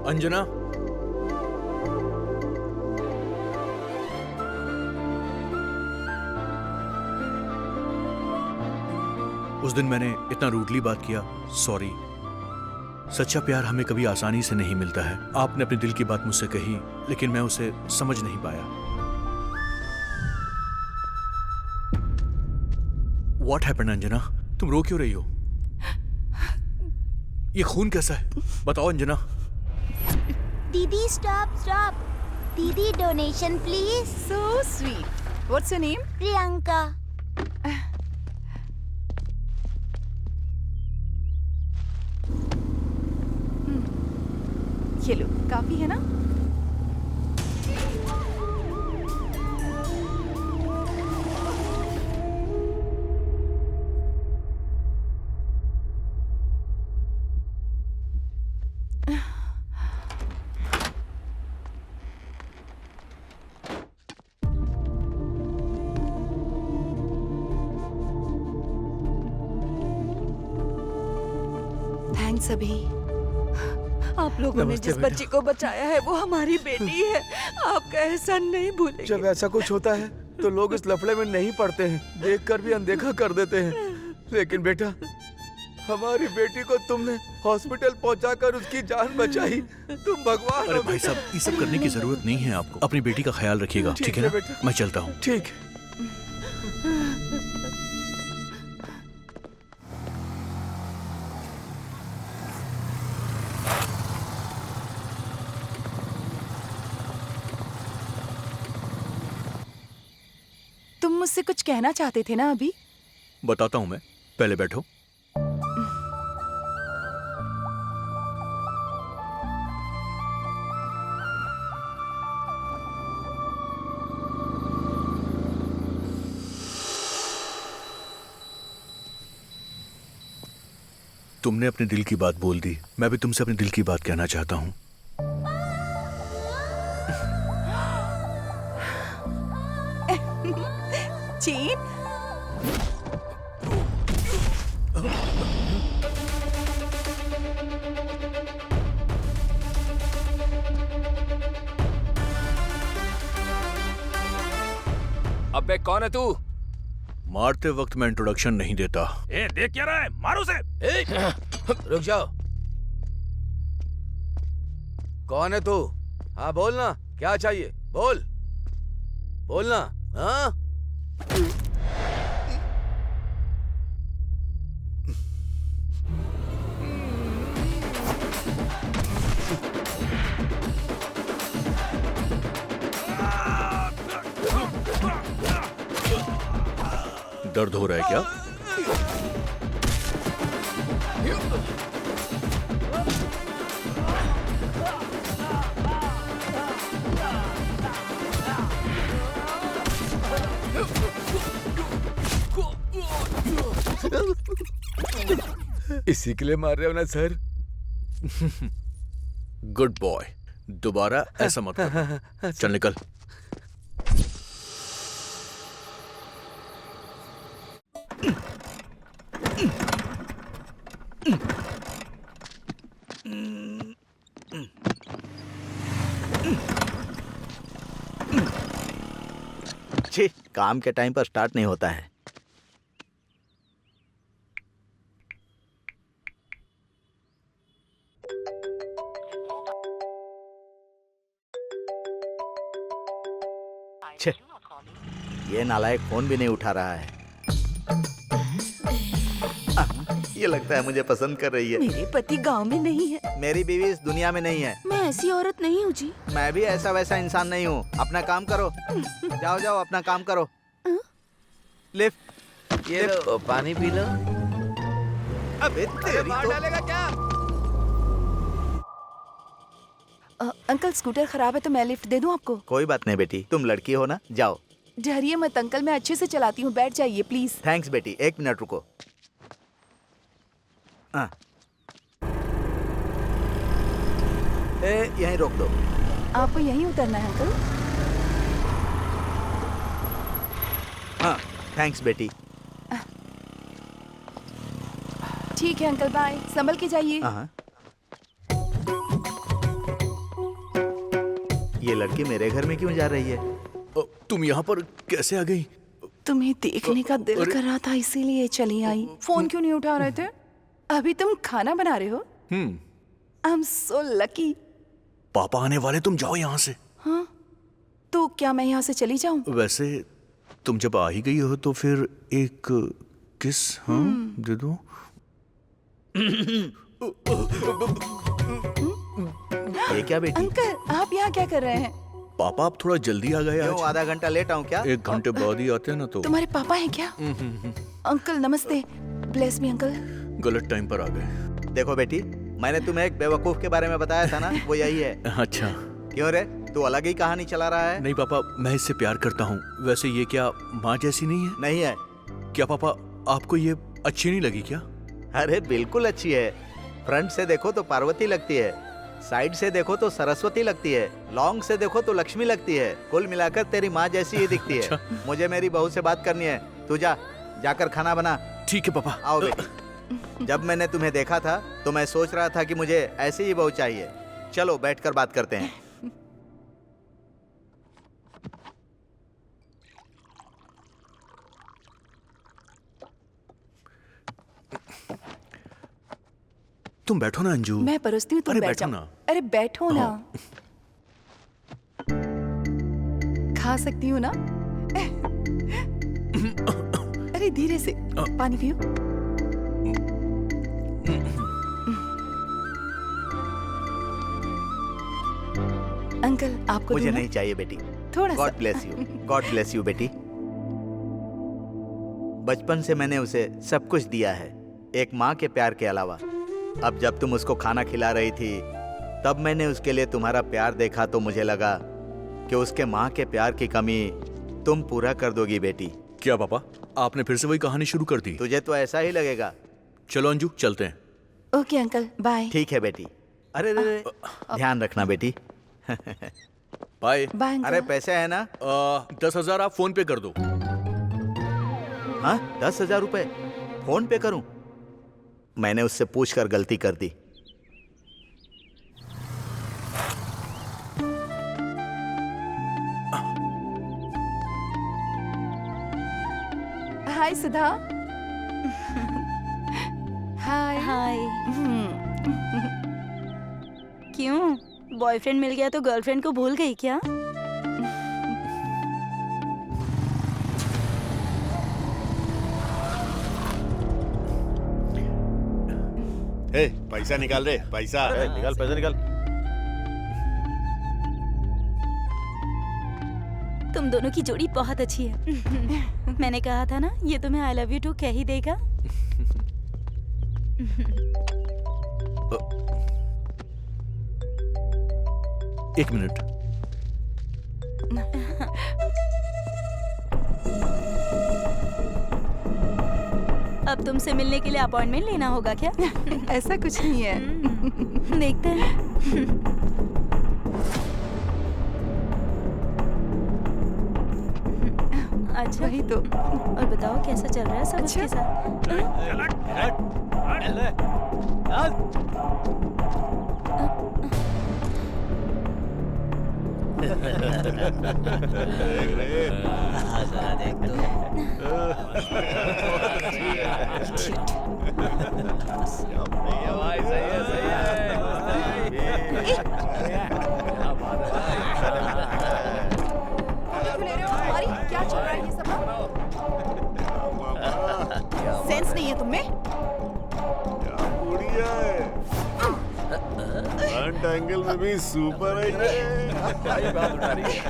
अंजना, उस दिन मैंने इतना रूडली बात किया, सॉरी। सच्चा प्यार हमें कभी आसानी से नहीं मिलता है। आपने अपने दिल की बात मुझसे कही, लेकिन मैं उसे समझ नहीं पाया। What happened, Anjana? तुम रो क्यों रही हो? ये खून कैसा है? बताओ अंजना। दीदी स्टॉप स्टॉप। दीदी donation please. So sweet. What's your name? Priyanka. ये लो, काफी है ना? थैंक्स अभी। आप लोगों ने जिस बच्ची को बचाया है वो हमारी बेटी है। आपका एहसान नहीं भूलेंगे। जब ऐसा कुछ होता है तो लोग इस लफड़े में नहीं पड़ते हैं, देखकर भी अनदेखा कर देते हैं। लेकिन बेटा, हमारी बेटी को तुमने हॉस्पिटल पहुंचाकर उसकी जान बचाई। तुम भगवान हो। अरे भाई साहब, ये सब करने की जरूरत नहीं है आपको। अपनी बेटी का ख्याल रखिएगा, ठीक है ना? बेटा। मैं चलता हूँ। ठीक। तुम मुझसे कुछ कहना चाहते थे ना अभी? बताता हूँ मैं, पहले बैठो। तुमने अपने दिल की बात बोल दी, मैं भी तुमसे अपने दिल की बात कहना चाहता हूँ। चीन, अबे कौन है तू? मारते वक्त मैं इंट्रोडक्शन नहीं देता। ए, देख क्या रहा है? मारो उसे। रुक जाओ। कौन है तू? हाँ बोलना, क्या चाहिए? बोल, बोलना। हाँ? दर्द हो रहा है क्या? इसी के लिए मार रहे हो ना सर? गुड बॉय, दोबारा ऐसा मत कर। चल निकल। छी, काम के टाइम पर स्टार्ट नहीं होता है। छे, ये नालायक फोन भी नहीं उठा रहा है। ये लगता है मुझे पसंद कर रही है। मेरे पति गांव में नहीं है। मेरी बीवी इस दुनिया में नहीं है। मैं ऐसी औरत नहीं हूँ जी। मैं भी ऐसा वैसा इंसान नहीं हूँ। अपना काम करो। जाओ जाओ अपना काम करो। लिफ्ट, ये लो, पानी पी लो। अबे तेरी तो... डालेगा क्या? अंकल स्कूटर खराब है तो मैं लिफ्ट दे दूं आपको? कोई बात नहीं बेटी, तुम लड़की हो ना, जाओ। डरिए मत अंकल, मैं अच्छे से चलाती हूँ, बैठ जाइए प्लीज। थैंक्स बेटी, 1 मिनट रुको। यहीं रोक दो। आपको यहीं उतरना है अंकल? हाँ, थैंक्स बेटी। ठीक है अंकल, बाय, संभल के जाइए। हाँ। ये लड़की मेरे घर में क्यों जा रही है? तुम यहाँ पर कैसे आ गई? तुम्हें देखने का दिल कर रहा था इसीलिए चली आई। फोन क्यों नहीं उठा रहे थे? अभी तुम खाना बना रहे हो? I am so lucky. पापा आने वाले, तुम जाओ यहाँ से। हाँ, तो क्या मैं यहाँ से चली जाऊँ? वैसे तुम जब आ ही गई हो तो फिर एक किस दे दो। ये क्या बेटी? अंकल आप यहाँ क्या कर रहे हैं? पापा आप थोड़ा जल्दी आ गए क्यों, आज। आधा घंटा लेट आऊँ क्या? 1 घंटे बाद ही आते हैं ना तो। तुम्हारे पापा हैं क्या? अंकल नमस्ते, ब्लेस मी अंकल। गलत टाइम पर आ गए। देखो बेटी, मैंने तुम्हें एक बेवकूफ के बारे में बताया था ना, वो यही है। अच्छा। क्यों रे, तू अलग ही कहानी चला रहा है? नहीं पापा, मैं इससे प्यार करता हूँ। वैसे ये क्या माँ जैसी नहीं है? नहीं है। क्या पापा आपको ये अच्छी नहीं लगी क्या? अरे बिल्कुल अच्छी है। फ्रंट से देखो तो पार्वती लगती है, साइड से देखो तो सरस्वती लगती है, लॉन्ग से देखो तो लक्ष्मी लगती है। कुल मिलाकर तेरी माँ जैसी ही दिखती है। अच्छा। मुझे मेरी बहू से बात करनी है। तू जाकर खाना बना। ठीक है पापा। आओ बेटी। जब मैंने तुम्हें देखा था तो मैं सोच रहा था कि मुझे ऐसी ही बहू चाहिए। चलो बैठकर बात करते हैं। तुम बैठो ना अंजू। मैं परोसती हूँ, तुम अरे बैठ बैठो जाओ। ना। अरे बैठो ना। हाँ। खा सकती हूँ ना? अरे धीरे से, पानी पियो। अंकल आपको मुझे दूँ ना? नहीं चाहिए बेटी। थोड़ा सा। God bless you. God bless you बेटी। बचपन से मैंने उसे सब कुछ दिया है, एक माँ के प्यार के अलावा। अब जब तुम उसको खाना खिला रही थी तब मैंने उसके लिए तुम्हारा प्यार देखा तो मुझे लगा कि उसके माँ के प्यार की कमी तुम पूरा कर दोगी बेटी। क्या पापा, आपने फिर से वही कहानी शुरू कर दी? तुझे तो ऐसा ही लगेगा। चलो अंजू चलते हैं। Okay uncle, bye. ठीक है बेटी। अरे रे, ध्यान रखना बेटी। बाय। Bye uncle. अरे पैसे है ना? 10,000 आप फोन पे कर दो। हाँ, 10,000 रुपए फोन पे करूं? मैंने उससे पूछकर गलती कर दी। हाय सुधा। हाय। हाय। क्यों, बॉयफ्रेंड मिल गया तो गर्लफ्रेंड को भूल गई क्या? पैसा निकाल रे, पैसा। निकाल पैसा निकाल। तुम दोनों की जोड़ी बहुत अच्छी है। मैंने कहा था ना ये तुम्हें आई लव यू टू कह ही देगा। एक मिनट। अब तुमसे मिलने के लिए अपॉइंटमेंट लेना होगा क्या? ऐसा कुछ नहीं है। देखते हैं। अच्छा वही तो। और बताओ कैसा चल रहा है सब उसके क्या चल रहा है ये सब? सेंस नहीं है तुम्हें? बढ़िया है। फ्रंट एंगल में भी सुपर है। भाई बात उठा रही है।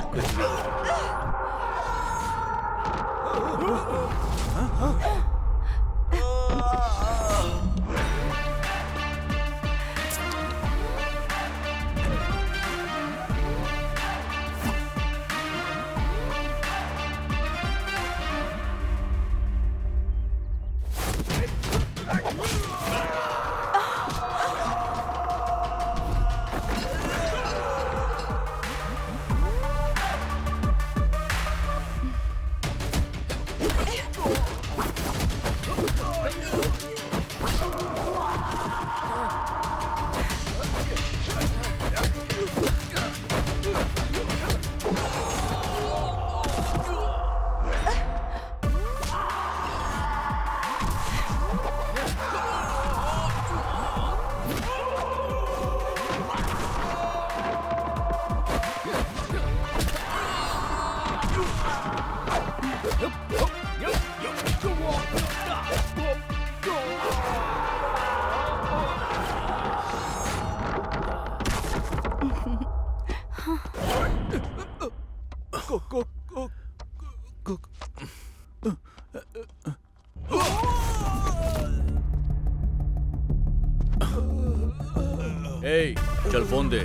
चल फोन दे।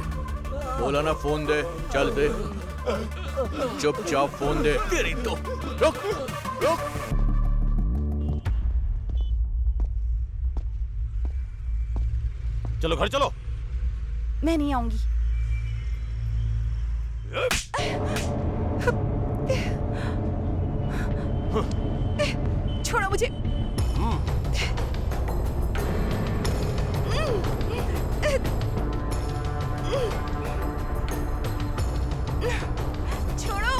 बोला ना फोन दे। चल दे। चुपचाप फोन दे। तेरी तो रुक रुक। चलो घर चलो। मैं नहीं आऊंगी। छोड़ो मुझे। छोड़ो,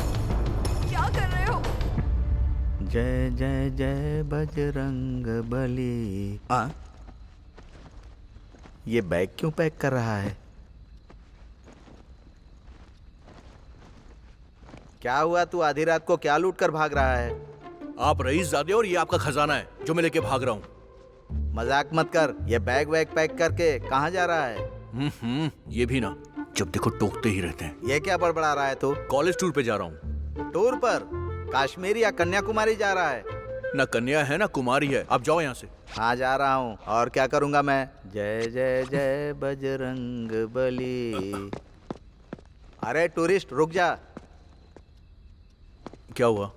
क्या कर रहे हो? जय जय जय बजरंग बली। ये बैग क्यों पैक कर रहा है? क्या हुआ? तू आधी रात को क्या लूट कर भाग रहा है? आप रईसजादे और ये आपका खजाना है जो मैं लेके भाग रहा हूँ। मजाक मत कर। ये बैग वैग पैक करके कहाँ जा रहा है? ये भी ना, जब देखो टोकते ही रहते हैं। ये क्या बड़बड़ा रहा है तू? कॉलेज टूर पे जा रहा हूँ। टूर पर? कश्मीर या कन्याकुमारी जा रहा है? ना कन्या है ना कुमारी है। आप जाओ यहाँ से। हाँ जा रहा हूँ। और क्या करूँगा मैं? जय जय जय बजरंग बली। अरे टूरिस्ट रुक जा। क्या हुआ?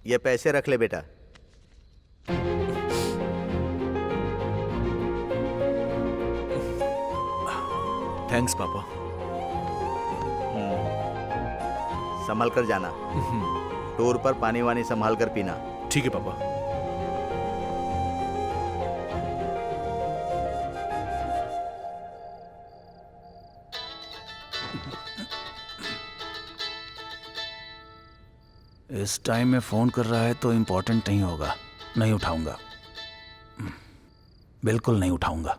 ये पैसे रख ले बेटा। थैंक्स पापा। संभल कर जाना। टूर पर पानी वानी संभाल कर पीना। ठीक है पापा। इस टाइम में फोन कर रहा है तो इम्पोर्टेंट नहीं होगा। नहीं उठाऊंगा, बिल्कुल नहीं उठाऊंगा।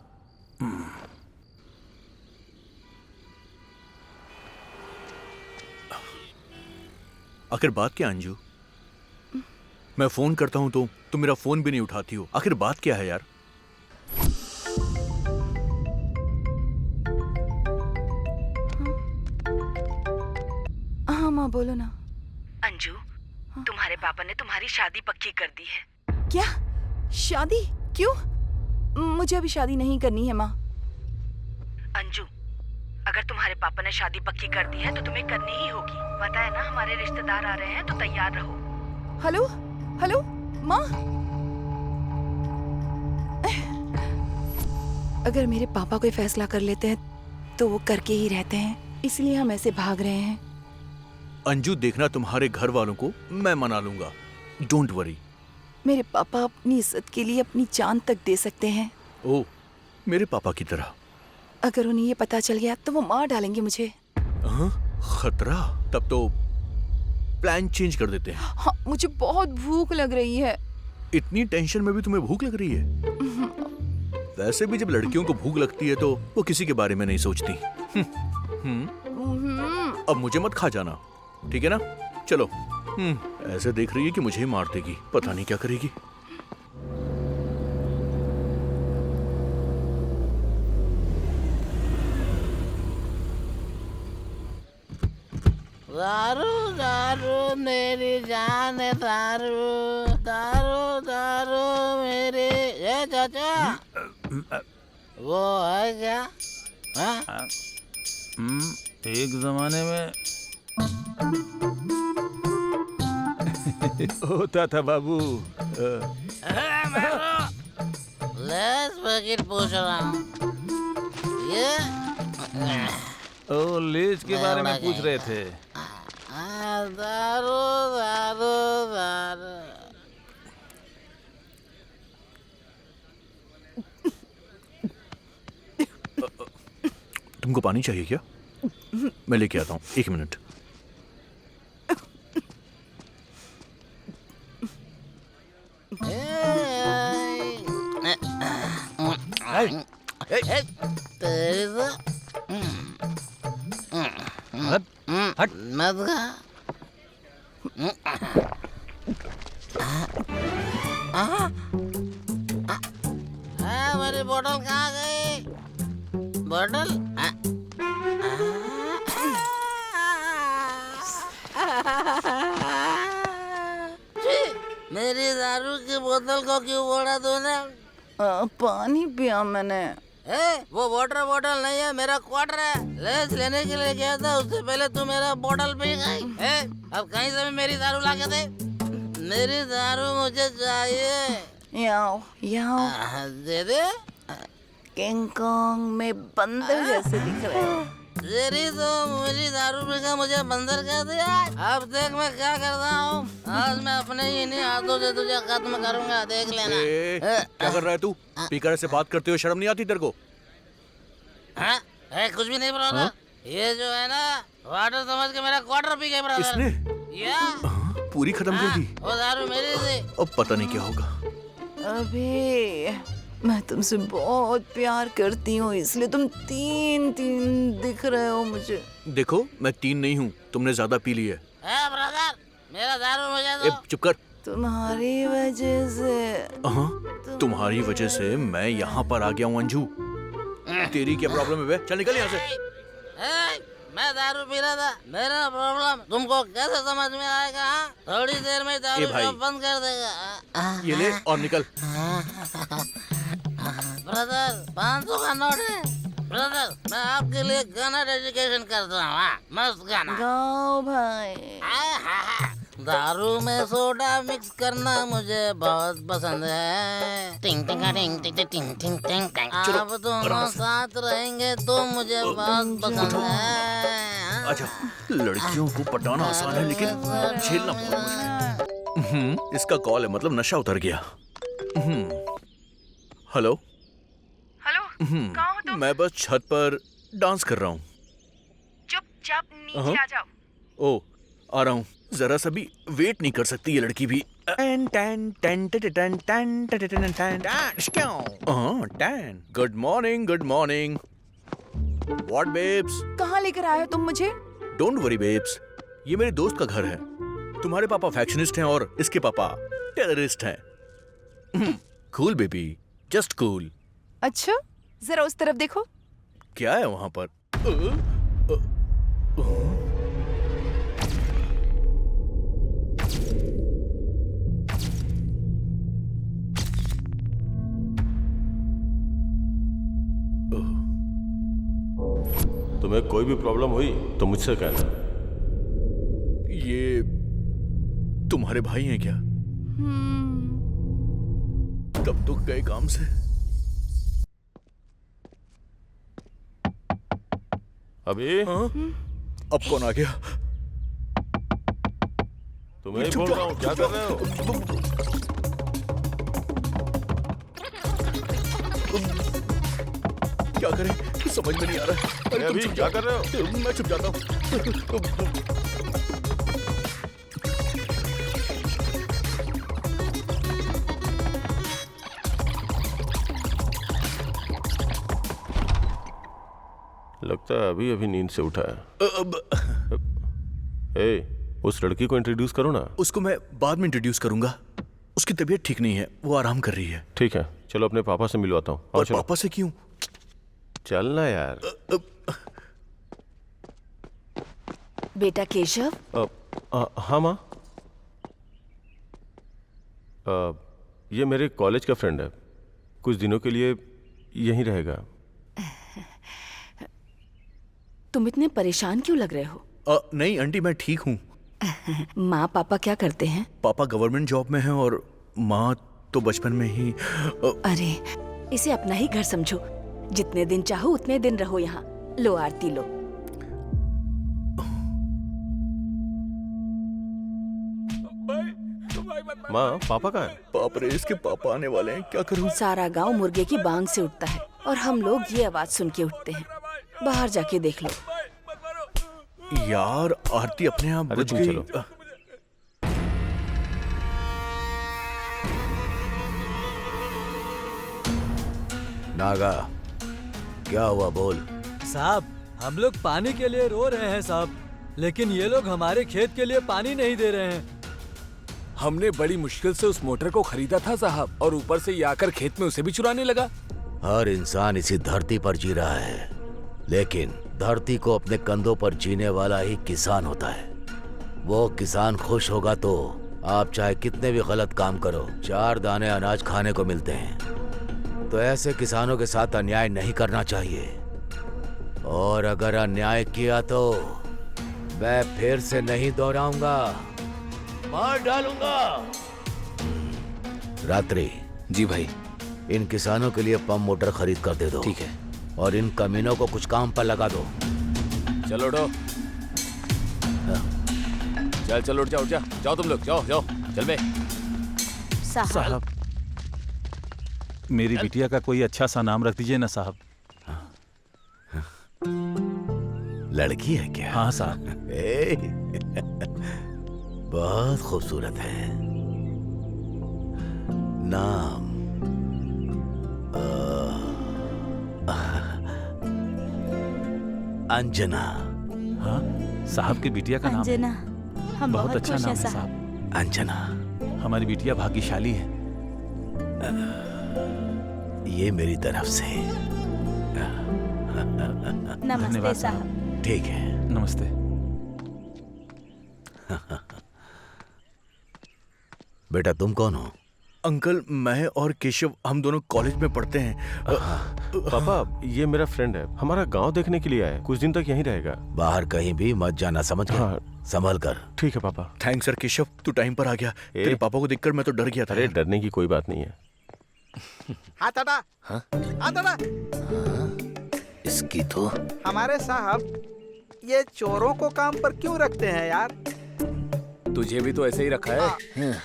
आखिर बात क्या अंजू? मैं फोन करता हूं तो तुम मेरा फोन भी नहीं उठाती हो। आखिर बात क्या है यार? हाँ बोलो ना। अंजू, तुम्हारे पापा ने तुम्हारी शादी पक्की कर दी है। क्या? शादी? क्यों? मुझे अभी शादी नहीं करनी है माँ। अंजू, अगर तुम्हारे पापा ने शादी पक्की कर दी है तो तुम्हें करनी ही होगी। पता है ना, हमारे रिश्तेदार आ रहे हैं तो तैयार रहो। हेलो हेलो माँ, अगर मेरे पापा कोई फैसला कर लेते हैं तो वो करके ही रहते हैं, इसलिए हम ऐसे भाग रहे हैं। अंजू देखना, तुम्हारे घर वालों को मैं मना लूंगा, डोंट वरी। मेरे पापा अपनी इज्जत के लिए अपनी जान तक दे सकते हैं। ओ, मेरे पापा की तरह। अगर उन्हें ये पता चल गया तो वो मार डालेंगे मुझे। हाँ, खतरा? तब तो प्लान चेंज कर देते हैं। हाँ, मुझे बहुत भूख लग रही है। इतनी टेंशन में भी तुम्हें भूख लग रही है? वैसे भी जब लड़कियों को भूख लगती है तो वो किसी के बारे में नहीं सोचती। अब मुझे मत खा जाना, ठीक है ना? चलो। ऐसे देख रही है कि मुझे ही मार देगी, पता नहीं क्या करेगी। दारू दारू मेरी जान है, दारू दारू दारू मेरी। ये चाचा, वो है क्या? हाँ? एक जमाने में होता था बाबू। लेस बकेट पूछ रहा हूँ। ये ओ, लेज के बारे में पूछ रहे थे। दारू दारू दारू। तुमको पानी चाहिए क्या? मैं लेके आता हूँ, 1 मिनट। हट मत खा। मेरी बोतल कहाँ गई? बोतल? मेरी दारू की बोतल को क्यों फोड़ा तूने? पानी पिया मैंने। वो वाटर बोतल नहीं है, मेरा क्वार्टर है। लेस लेने के लिए गया था, उससे पहले तू मेरा बोतल पी गई। अब कहीं से भी मेरी दारू ला के दे। मेरी दारू मुझे चाहिए। याओ याओ। दे दे। किंग कॉन्ग में बंदर जैसे दिख रहे हो। तेरी तो मेरी दारू पीकर मुझे बंदर कह दिया। अब देख मैं क्या करता हूँ। आज मैं अपने ही इन्हीं हाथों से तुझे खत्म करूंगा, देख लेना। क्या कर रहा है तू? स्पीकर से बात करते हुए शर्म नहीं आती तेरे को? हाँ? कुछ भी नहीं ब्रदर। ये जो है ना, वाटर समझ के मेरा क्वार्टर पी गए ब्रदर। इसने? या? पूरी खत्म कर दी? वो दारू मेरी थी। अब पता नहीं क्या होगा। अबे, मैं तुमसे बहुत प्यार करती हूँ, इसलिए तुम तीन दिख रहे हो मुझे। देखो, मैं 3 नहीं हूँ, तुमने ज्यादा पी ली है। ब्रदर, मेरा दारू मुझे दो। चुप कर। तुम्हारी वजह से। हाँ, तुम्हारी वजह से मैं यहाँ पर आ गया हूँ अंजू। तेरी क्या प्रॉब्लम है बे? चल निकल यहाँ से। मैं दारू पी रहा था, मेरा प्रॉब्लम तुमको कैसे समझ में आएगा? थोड़ी देर में दारू बंद कर देगा। ये ले और निकल। ब्रदर, 500 का नोट है। ब्रदर, मैं आपके लिए गाना डेडिकेशन करता हूँ। मस्त गाना गाओ भाई। दारू में सोडा मिक्स करना मुझे बहुत पसंद है। टिंग टिंग टिंग टिंग टिंग टिंग टिंग टिंग। आप दोनों साथ रहेंगे तो मुझे बहुत पसंद है। अच्छा, लड़कियों को पटाना आसान है लेकिन झेलना बहुत मुश्किल। इसका कॉल है, मतलब नशा उतर गया। हेलो हेलो, कहाँ हो तुम? मैं बस छत पर डांस कर रहा हूँ। चुपचाप नीचे आ जाओ। ओ, आ रहा हूँ। जरा सा भी वेट नहीं कर सकती ये लड़की भी। Good morning, good morning. What babes? कहाँ लेकर आए हो तुम मुझे? डोंट वरी बेब्स, ये मेरे दोस्त का घर है। तुम्हारे पापा फैक्शनिस्ट हैं और इसके पापा टेररिस्ट हैं। Cool baby, just cool. अच्छा, जरा उस तरफ देखो। क्या है वहां पर? तुम्हें कोई भी प्रॉब्लम हुई तो मुझसे कहना। ये तुम्हारे भाई हैं क्या? तब तो गए काम से। अभी अब कौन आ गया? तुम्हें बोल रहा हूँ, क्या कर रहे हो? क्या करें समझ में नहीं आ रहा है। अरे अभी तुम क्या कर रहे हो? मैं चुप जाता हूँ। लगता है अभी अभी नींद से उठा है। उस लड़की को इंट्रोड्यूस करो ना। उसको मैं बाद में इंट्रोड्यूस करूंगा। उसकी तबीयत ठीक नहीं है, वो आराम कर रही है। ठीक है, चलो अपने पापा से मिलवाता हूँ। और पापा से क्यों? चलना यार। बेटा केशव। हाँ माँ। ये मेरे कॉलेज का फ्रेंड है, कुछ दिनों के लिए यहीं रहेगा। तुम इतने परेशान क्यों लग रहे हो? नहीं आंटी, मैं ठीक हूँ। माँ पापा क्या करते हैं? पापा गवर्नमेंट जॉब में हैं और माँ तो बचपन में ही। अरे इसे अपना ही घर समझो, जितने दिन चाहो उतने दिन रहो यहाँ। लो आरती लो। माँ पापा कहाँ है? बाप रे, इसके पापा आने वाले हैं, क्या करूँ? सारा गांव मुर्गे की बांग से उठता है और हम लोग ये आवाज सुन के उठते हैं। बाहर जाके देख लो। यार आरती अपने आप बच गई। चलो। नागा, क्या हुआ बोल। साहब हम लोग पानी के लिए रो रहे हैं साहब, लेकिन ये लोग हमारे खेत के लिए पानी नहीं दे रहे हैं। हमने बड़ी मुश्किल से उस मोटर को खरीदा था साहब, और ऊपर से ये आकर खेत में उसे भी चुराने लगा। हर इंसान इसी धरती पर जी रहा है, लेकिन धरती को अपने कंधों पर जीने वाला ही किसान होता है। वो किसान खुश होगा तो आप चाहे कितने भी गलत काम करो, 4 दाने अनाज खाने को मिलते हैं। तो ऐसे किसानों के साथ अन्याय नहीं करना चाहिए, और अगर अन्याय किया तो मैं फिर से नहीं दोहराऊंगा, मार डालूंगा। रात्रि। जी भाई। इन किसानों के लिए पंप मोटर खरीद कर दे दो। ठीक है। और इन कमीनों को कुछ काम पर लगा दो। चलो उठो। चल उठ जा जाओ तुम लोग, जाओ चल बे। साहब मेरी बिटिया का कोई अच्छा सा नाम रख दीजिए ना साहब। लड़की है क्या? हाँ साहब। बहुत खूबसूरत है। नाम अंजना। हाँ साहब की बिटिया का नाम है। अंजना, हम बहुत अच्छा खुश नाम हैं है साहब। अंजना, हमारी बिटिया भाग्यशाली है। ये मेरी तरफ से। नमस्ते साहब। ठीक है। नमस्ते। बेटा तुम कौन हो? अंकल, मैं और केशव हम दोनों कॉलेज में पढ़ते हैं। पापा ये मेरा फ्रेंड है, हमारा गांव देखने के लिए आया है, कुछ दिन तक यहीं रहेगा। बाहर कहीं भी मत जाना, समझ गए? हाँ। संभल कर। ठीक है पापा। Thanks sir. केशव तू टाइम पर आ गया। तेरे पापा को देखकर मैं तो डर गया था। अरे डरने की कोई बात नहीं है। हाँ दादा। हाँ दादा। इसकी तो हमारे साहब ये चोरों को काम पर क्यों रखते हैं यार? तुझे भी तो ऐसे ही रखा है।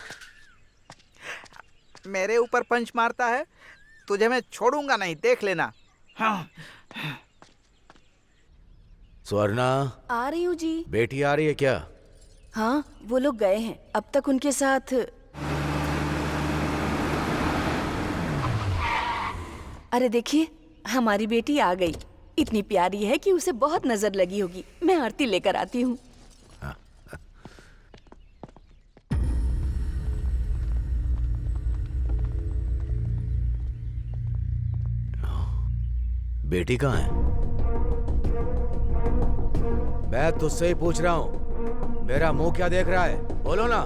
मेरे ऊपर पंच मारता है, तुझे मैं छोड़ूंगा नहीं, देख लेना। हाँ। स्वर्णा, आ रही हूँ जी। बेटी आ रही है क्या? हाँ वो लोग गए हैं, अब तक उनके साथ। अरे देखिए हमारी बेटी आ गई। इतनी प्यारी है कि उसे बहुत नजर लगी होगी। मैं आरती लेकर आती हूँ। बेटी कहाँ है? मैं तुझसे ही पूछ रहा हूँ, मेरा मुंह क्या देख रहा है? बोलो ना।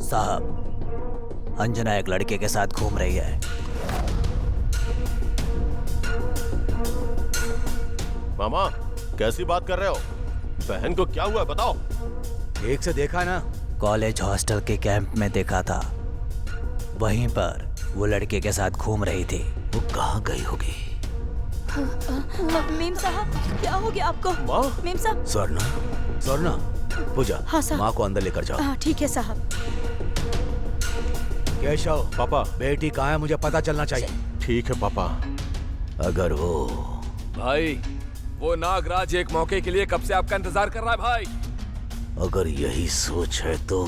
साहब अंजना एक लड़के के साथ घूम रही है। मामा कैसी बात कर रहे हो? बहन को क्या हुआ बताओ। ठीक से देखा ना? कॉलेज हॉस्टल के कैंप में देखा था, वहीं पर वो लड़के के साथ घूम रही थी। वो कहाँ गई होगी? मेम साहब क्या हो गया आपको? मेम साहब। स्वर्णा पूजा, हाँ साहब। माँ को अंदर लेकर जाओ। हाँ ठीक है साहब। केशव पापा, बेटी कहाँ है मुझे पता चलना चाहिए। ठीक है पापा। अगर वो भाई, वो नागराज एक मौके के लिए कब से आपका इंतजार कर रहा है भाई। अगर यही सोच है तो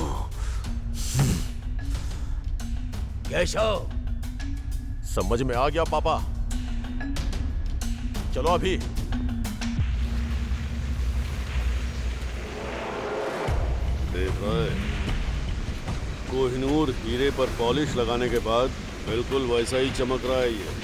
केशव। समझ में आ गया पापा। चलो अभी। देख रहा है, कोहिनूर हीरे पर पॉलिश लगाने के बाद बिल्कुल वैसा ही चमक रहा है ये।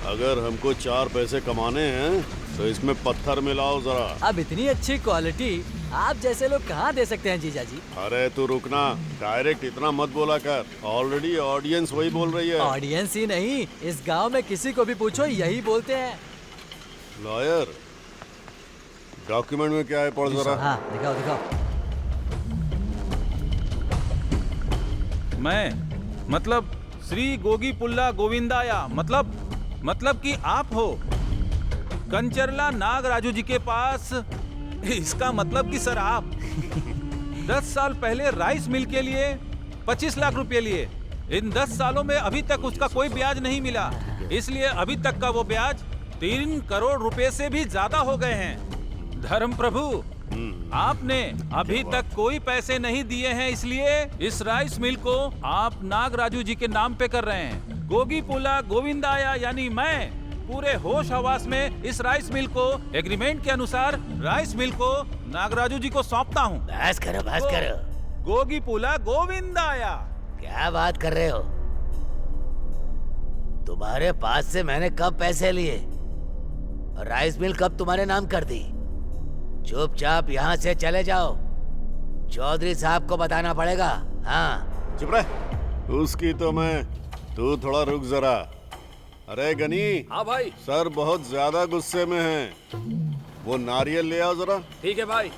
अगर हमको 4 पैसे कमाने हैं तो इसमें पत्थर मिलाओ जरा। अब इतनी अच्छी क्वालिटी आप जैसे लोग कहाँ दे सकते हैं जीजा जी? अरे तू रुकना, डायरेक्ट इतना मत बोला कर। ऑलरेडी ऑडियंस वही बोल रही है। ऑडियंस ही नहीं, इस गांव में किसी को भी पूछो यही बोलते हैं। लॉयर, डॉक्यूमेंट में क्या है पढ़ जरा। हाँ दिखाओ दिखाओ। मैं मतलब श्री गोगी पुल्ला गोविंदाया, मतलब कि आप हो कंचरला नागराजू जी के पास। इसका मतलब कि सर आप 10 साल पहले राइस मिल के लिए 25 लाख रुपए लिए। इन 10 सालों में अभी तक उसका कोई ब्याज नहीं मिला, इसलिए अभी तक का वो ब्याज 3 करोड़ रुपए से भी ज्यादा हो गए हैं। धर्म प्रभु, आपने अभी तक कोई पैसे नहीं दिए हैं, इसलिए इस राइस मिल को आप नागराजू जी के नाम पे कर रहे हैं। गोगी पुला गोविंदाया यानी मैं पूरे होश हवास में इस राइस मिल को एग्रीमेंट के अनुसार राइस मिल को नागराजू जी को सौंपता हूँ। बस करो। गोगी पुला गोविंदाया। क्या बात कर रहे हो? तुम्हारे पास से मैंने कब पैसे लिए और राइस मिल कब तुम्हारे नाम कर दी? चुपचाप यहाँ से चले जाओ, चौधरी साहब को बताना पड़ेगा। हाँ चुप रह। उसकी तो मैं, तू थोड़ा रुक जरा। अरे गनी। हाँ भाई। सर बहुत ज्यादा गुस्से में हैं। वो नारियल ले आओ जरा। ठीक है भाई।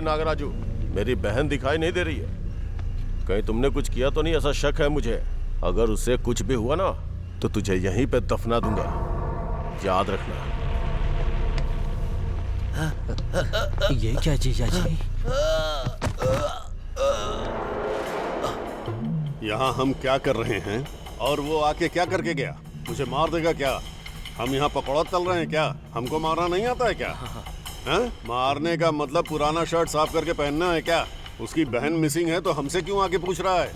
नागराजू, मेरी बहन दिखाई नहीं दे रही है। कहीं तुमने कुछ किया तो नहीं? ऐसा शक है मुझे। अगर उससे कुछ भी हुआ ना तो तुझे यहीं पे दफना दूंगा, याद रखना। ये क्या जीजा जी? यहाँ हम क्या कर रहे हैं और वो आके क्या करके गया? मुझे मार देगा क्या? हम यहाँ पकौड़ा तल रहे हैं क्या? हमको मारना नहीं आता है क्या? मारने का मतलब पुराना शर्ट साफ करके पहनना है क्या? उसकी बहन मिसिंग है तो हमसे क्यों आके पूछ रहा है?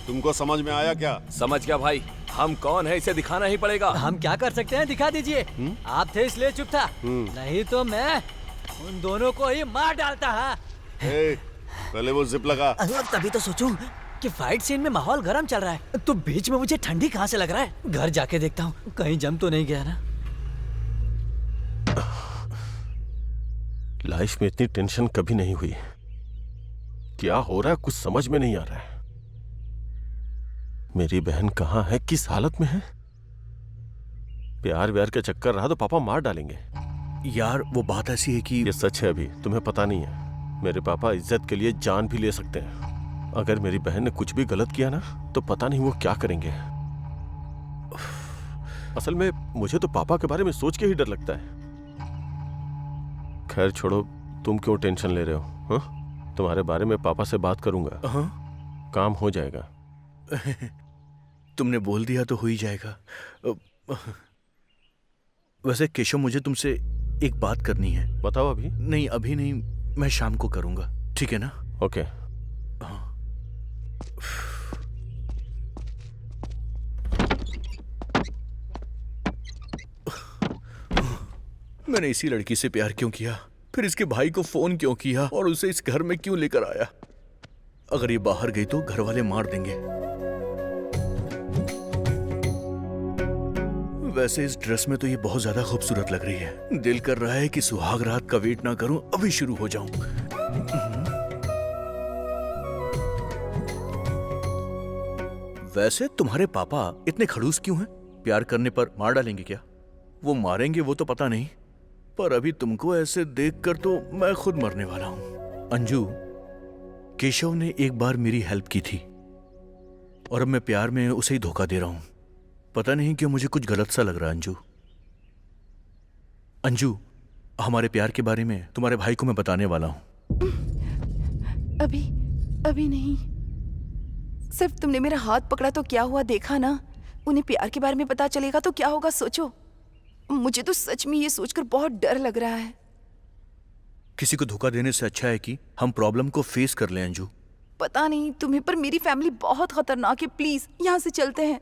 तुमको समझ में आया क्या? समझ गया भाई, हम कौन है इसे दिखाना ही पड़ेगा। हम क्या कर सकते हैं, दिखा दीजिए। आप थे इसलिए चुप था, नहीं तो मैं उन दोनों को ही मार डालता। पहले वो जिप लगा। तभी तो सोचूं कि फाइट सीन में माहौल गर्म चल रहा है, तो बीच में मुझे ठंडी कहाँ से लग रहा है। घर जाके देखता हूँ कहीं जम तो नहीं गया ना। लाइफ में इतनी टेंशन कभी नहीं हुई। क्या हो रहा है कुछ समझ में नहीं आ रहा है। मेरी बहन कहाँ है, किस हालत में है? प्यार व्यार का चक्कर रहा तो पापा मार डालेंगे। यार वो बात ऐसी है कि ये सच है, अभी तुम्हें पता नहीं है। मेरे पापा इज्जत के लिए जान भी ले सकते हैं। अगर मेरी बहन ने कुछ भी गलत किया ना तो पता नहीं वो क्या करेंगे। असल में मुझे तो पापा के बारे में सोच के ही डर लगता है। खैर छोड़ो, तुम क्यों टेंशन ले रहे हो? हाँ? तुम्हारे बारे में पापा से बात करूंगा। काम हो जाएगा। तुमने बोल दिया तो हो ही जाएगा। वैसे केशव, मुझे तुमसे एक बात करनी है। बताओ। अभी नहीं, अभी नहीं, मैं शाम को करूंगा, ठीक है ना? ओके। मैंने इसी लड़की से प्यार क्यों किया? फिर इसके भाई को फोन क्यों किया और उसे इस घर में क्यों लेकर आया? अगर ये बाहर गई तो घर वाले मार देंगे। वैसे इस ड्रेस में तो ये बहुत ज्यादा खूबसूरत लग रही है। दिल कर रहा है कि सुहाग रात का वेट ना करूं, अभी शुरू हो जाऊं। वैसे तुम्हारे पापा इतने खड़ूस क्यों हैं? प्यार करने पर मार डालेंगे क्या? वो मारेंगे वो तो पता नहीं, पर अभी तुमको ऐसे देखकर तो मैं खुद मरने वाला हूं। अंजू, केशव ने एक बार मेरी हेल्प की थी और अब मैं प्यार में उसे ही धोखा दे रहा हूं। पता नहीं क्यों मुझे कुछ गलत सा लग रहा है। अंजू, अंजू, हमारे प्यार के बारे में तुम्हारे भाई को मैं बताने वाला हूं। अभी नहीं। सिर्फ तुमने मेरा हाथ पकड़ा तो क्या हुआ, देखा ना? उन्हें प्यार के बारे में पता चलेगा तो क्या होगा, सोचो। मुझे तो सच में ये सोचकर बहुत डर लग रहा है। किसी को धोखा देने से अच्छा है कि हम प्रॉब्लम को फेस कर लें। अंजू, पता नहीं तुम्हें, पर मेरी फैमिली बहुत खतरनाक है। प्लीज यहाँ से चलते हैं।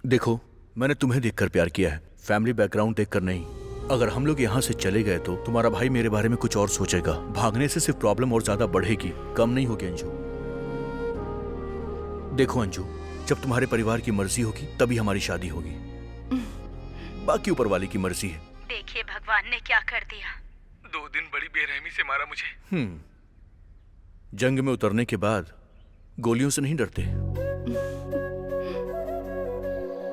देखो, मैंने तुम्हें देखकर प्यार किया है, फैमिली बैकग्राउंड देखकर नहीं। अगर हम लोग यहाँ से चले गए तो तुम्हारा भाई मेरे बारे में कुछ और सोचेगा। भागने से सिर्फ प्रॉब्लम और ज्यादा बढ़ेगी, कम नहीं होगी। अंजू देखो अंजू, जब तुम्हारे परिवार की मर्जी होगी तभी हमारी शादी होगी, बाकी ऊपर वाले की मर्जी है। देखिए भगवान ने क्या कर दिया। 2 दिन बड़ी बेरहमी से मारा मुझे। जंग में उतरने के बाद गोलियों से नहीं डरते।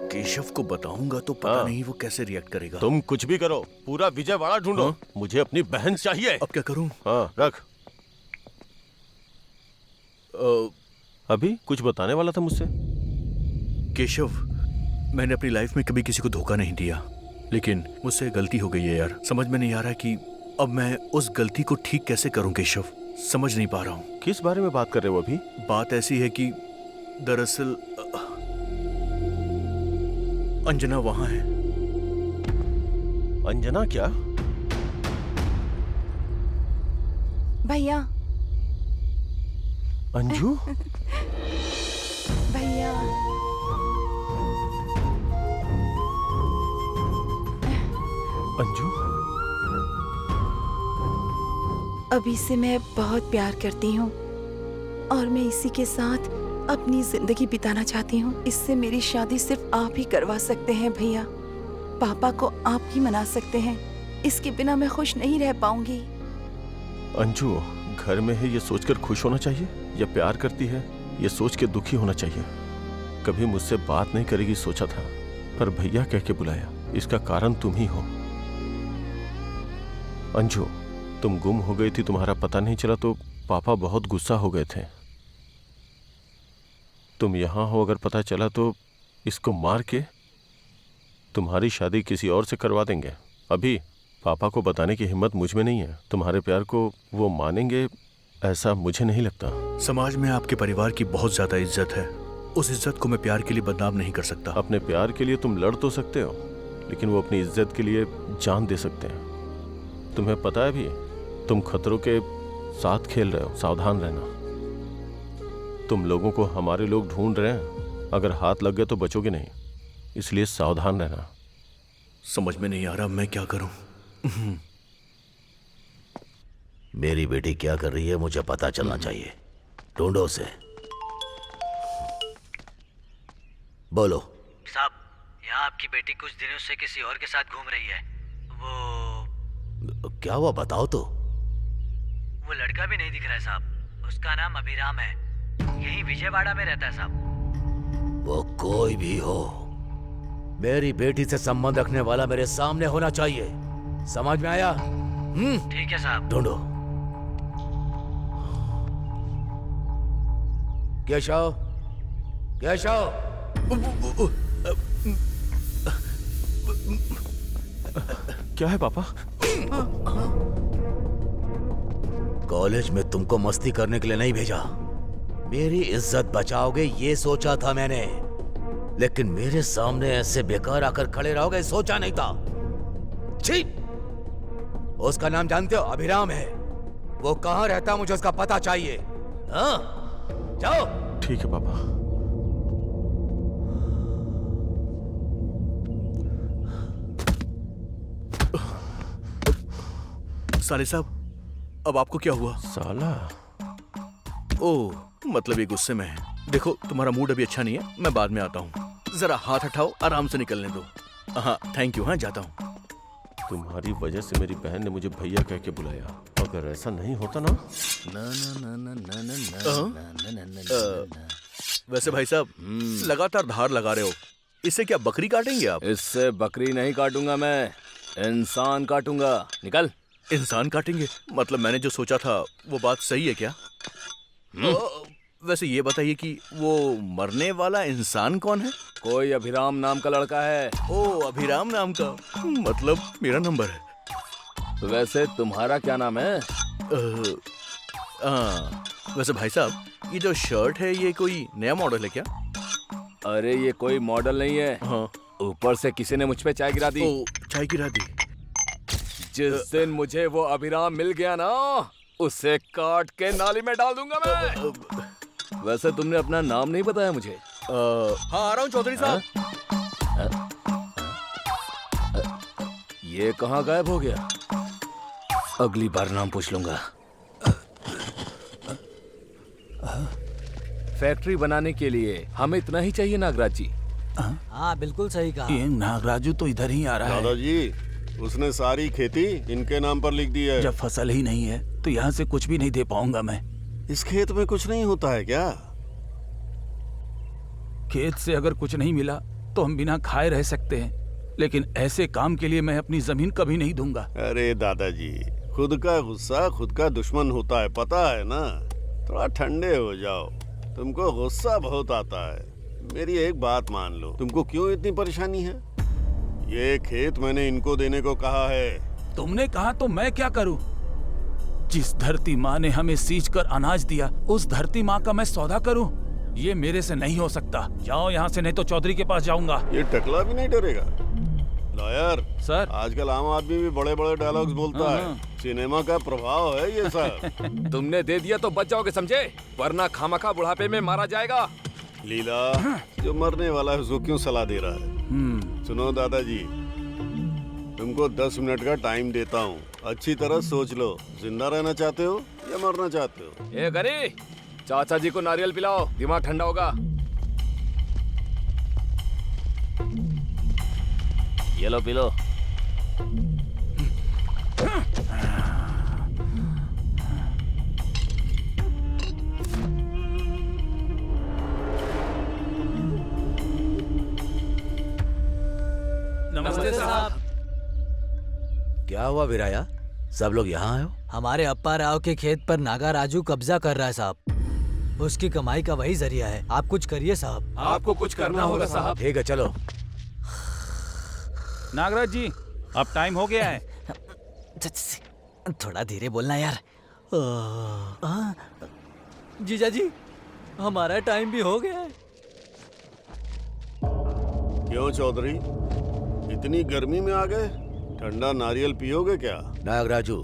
केशव को बताऊंगा तो पता नहीं वो कैसे रिएक्ट करेगा। तुम कुछ भी करो, पूरा विजयवाड़ा ढूंढो। मुझे अपनी बहन चाहिए। अब क्या करूं? हाँ, रख। अभी कुछ बताने वाला था मुझसे? केशव, मैंने अपनी लाइफ में कभी किसी को धोखा नहीं दिया, लेकिन मुझसे गलती हो गई है यार। समझ में नहीं आ रहा कि अब मैं उस गलती को ठीक कैसे करूं। केशव, समझ नहीं पा रहा हूं। किस बारे में बात कर रहे हो अभी? बात ऐसी है कि दरअसल अंजना वहां है। अंजना क्या? भैया। अंजू? भैया। अंजू? अभी से मैं बहुत प्यार करती हूँ और मैं इसी के साथ अपनी जिंदगी बिताना चाहती हूँ। इससे मेरी शादी सिर्फ आप ही करवा सकते हैं भैया। पापा को आप ही मना सकते हैं। इसके बिना मैं खुश नहीं रह पाऊंगी। अंजू, घर में है ये सोचकर खुश होना चाहिए या प्यार करती है ये सोच के दुखी होना चाहिए? कभी मुझसे बात नहीं करेगी सोचा था, पर भैया कह के बुलाया। इसका कारण तुम ही हो। अंजू, तुम गुम हो गई थी, तुम्हारा पता नहीं चला तो पापा बहुत गुस्सा हो गए थे। तुम यहाँ हो, अगर पता चला तो इसको मार के तुम्हारी शादी किसी और से करवा देंगे। अभी पापा को बताने की हिम्मत मुझ में नहीं है। तुम्हारे प्यार को वो मानेंगे ऐसा मुझे नहीं लगता। समाज में आपके परिवार की बहुत ज्यादा इज्जत है। उस इज्जत को मैं प्यार के लिए बदनाम नहीं कर सकता। अपने प्यार के लिए तुम लड़ तो सकते हो, लेकिन वो अपनी इज्जत के लिए जान दे सकते हैं। तुम्हें पता है भी, तुम खतरों के साथ खेल रहे हो। सावधान रहना। तुम लोगों को हमारे लोग ढूंढ रहे हैं, अगर हाथ लग गए तो बचोगे नहीं, इसलिए सावधान रहना। समझ में नहीं आ रहा मैं क्या करूं। मेरी बेटी क्या कर रही है मुझे पता चलना चाहिए। ढूंढो उसे। बोलो। साहब, यहाँ आपकी बेटी कुछ दिनों से किसी और के साथ घूम रही है। वो क्या हुआ बताओ तो। वो लड़का भी नहीं दिख रहा है साहब। उसका नाम अभिराम है, यही विजयवाड़ा में रहता है साहब। वो कोई भी हो, मेरी बेटी से संबंध रखने वाला मेरे सामने होना चाहिए। समझ में आया? ठीक है साहब। ढूंढो। केशव, केशव। क्या है पापा? कॉलेज में तुमको मस्ती करने के लिए नहीं भेजा। मेरी इज्जत बचाओगे ये सोचा था मैंने, लेकिन मेरे सामने ऐसे बेकार आकर खड़े रहोगे सोचा नहीं था। छी! उसका नाम जानते हो? अभिराम है। वो कहाँ रहता है मुझे उसका पता चाहिए। हाँ, जाओ। ठीक है पापा। साले साहब, अब आपको क्या हुआ? साला? ओह, मतलब ये गुस्से में है। देखो, तुम्हारा मूड अभी अच्छा नहीं है, मैं बाद में आता हूँ। जरा हाथ हटाओ, आराम से निकलने दो। हाँ थैंक यू, हाँ जाता हूँ। तुम्हारी वजह से मेरी बहन ने मुझे भैया कह के बुलाया। अगर ऐसा नहीं होता ना। वैसे भाई साहब लगातार धार लगा रहे हो, इससे क्या बकरी काटेंगे आप? इससे बकरी नहीं काटूंगा मैं, इंसान काटूंगा। निकल। इंसान काटेंगे? मतलब मैंने जो सोचा था वो बात सही है क्या? वैसे ये बताइए कि वो मरने वाला इंसान कौन है? कोई अभिराम नाम का लड़का है। ओ अभिराम नाम का, मतलब मेरा नंबर है। वैसे तुम्हारा क्या नाम है? वैसे भाई साहब ये जो शर्ट है ये कोई नया मॉडल है क्या? अरे ये कोई मॉडल नहीं है। हाँ। ऊपर से किसी ने मुझ पे चाय गिरा दी। ओ चाय गिरा दी? जिस दिन मुझे वो अभिराम मिल गया ना, उसे काट के नाली में डाल दूंगा मैं। वैसे तुमने अपना नाम नहीं बताया मुझे। हाँ आ रहा हूँ चौधरी साहब। ये कहाँ गायब हो गया? अगली बार नाम पूछ लूंगा। फैक्ट्री बनाने के लिए हमें इतना ही चाहिए नागराज जी। हाँ बिल्कुल सही कहा। ये नागराजू तो इधर ही आ रहा है। दादाजी उसने सारी खेती इनके नाम पर लिख दी है। जब फसल ही नहीं है तो यहाँ से कुछ भी नहीं दे पाऊंगा मैं। इस खेत में कुछ नहीं होता है क्या? खेत से अगर कुछ नहीं मिला तो हम बिना खाए रह सकते हैं, लेकिन ऐसे काम के लिए मैं अपनी जमीन कभी नहीं दूंगा। अरे दादाजी खुद का गुस्सा खुद का दुश्मन होता है, पता है ना। थोड़ा ठंडे हो जाओ, तुमको गुस्सा बहुत आता है। मेरी एक बात मान लो, तुमको क्यों इतनी परेशानी है? ये खेत मैंने इनको देने को कहा है। तुमने कहा तो मैं क्या करूं? जिस धरती माँ ने हमें सींच कर अनाज दिया, उस धरती माँ का मैं सौदा करूं? ये मेरे से नहीं हो सकता। जाओ यहाँ से, नहीं तो चौधरी के पास जाऊंगा। ये टकला भी नहीं डरेगा? लॉयर सर, आजकल आम आदमी भी बड़े बड़े डायलॉग्स बोलता है। सिनेमा का प्रभाव है ये सब। तुमने दे दिया तो बच जाओगे समझे, वरना खामखा बुढ़ापे में मारा जाएगा। लीला जो मरने वाला है उसको क्यों सलाह दे रहा है? सुनो दादाजी, तुमको 10 मिनट का टाइम देता हूँ, अच्छी तरह सोच लो। जिंदा रहना चाहते हो या मरना चाहते हो? ए गरी, चाचा जी को नारियल पिलाओ, दिमाग ठंडा होगा। ये लो पी लो। नमस्ते साहब। क्या हुआ विराया, सब लोग यहाँ आए हो? हमारे अप्पा राव के खेत पर नागा राजू कब्जा कर रहा है साहब। उसकी कमाई का वही जरिया है। आप कुछ करिए साहब। आपको कुछ करना होगा साहब। ठीक है चलो। नागराज जी अब टाइम हो गया है। थोड़ा धीरे बोलना यार। जीजा जी हमारा टाइम भी हो गया है। क्यों चौधरी, इतनी गर्मी में आ गए? ठंडा नारियल पियोगे क्या? नागराजू,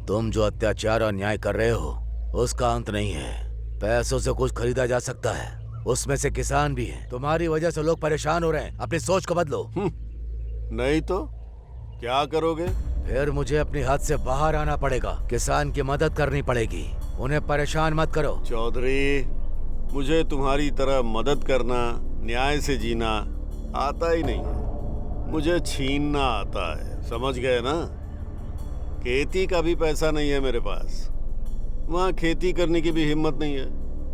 तुम जो अत्याचार और अन्याय कर रहे हो उसका अंत नहीं है। पैसों से कुछ खरीदा जा सकता है, उसमें से किसान भी हैं। तुम्हारी वजह से लोग परेशान हो रहे हैं, अपनी सोच को बदलो। नहीं तो क्या करोगे? फिर मुझे अपनी हद से बाहर आना पड़ेगा, किसान की मदद करनी पड़ेगी। उन्हें परेशान मत करो। चौधरी, मुझे तुम्हारी तरह मदद करना, न्याय से जीना आता ही नहीं है। मुझे छीनना आता है, समझ गए ना? खेती का भी पैसा नहीं है मेरे पास, वहाँ खेती करने की भी हिम्मत नहीं है।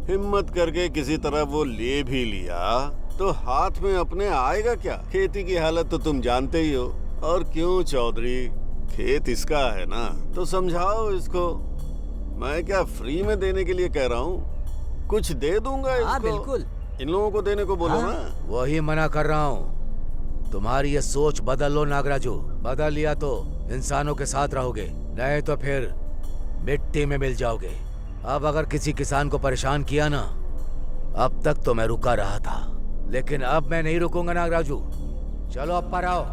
हिम्मत करके किसी तरह वो ले भी लिया तो हाथ में अपने आएगा क्या? खेती की हालत तो तुम जानते ही हो। और क्यों चौधरी, खेत इसका है ना, तो समझाओ इसको। मैं क्या फ्री में देने के लिए कह रहा हूँ, कुछ दे दूंगा इसको। बिल्कुल। इन लोगों को देने को बोलो ना। वही मना कर रहा हूँ। तुम्हारी ये सोच बदल लो नागराजू। बदल लिया तो इंसानों के साथ रहोगे, नहीं तो फिर मिट्टी में मिल जाओगे। अब अगर किसी किसान को परेशान किया ना, अब तक तो मैं रुका रहा था, लेकिन अब मैं नहीं रुकूंगा नागराजू। चलो अब पर आओ।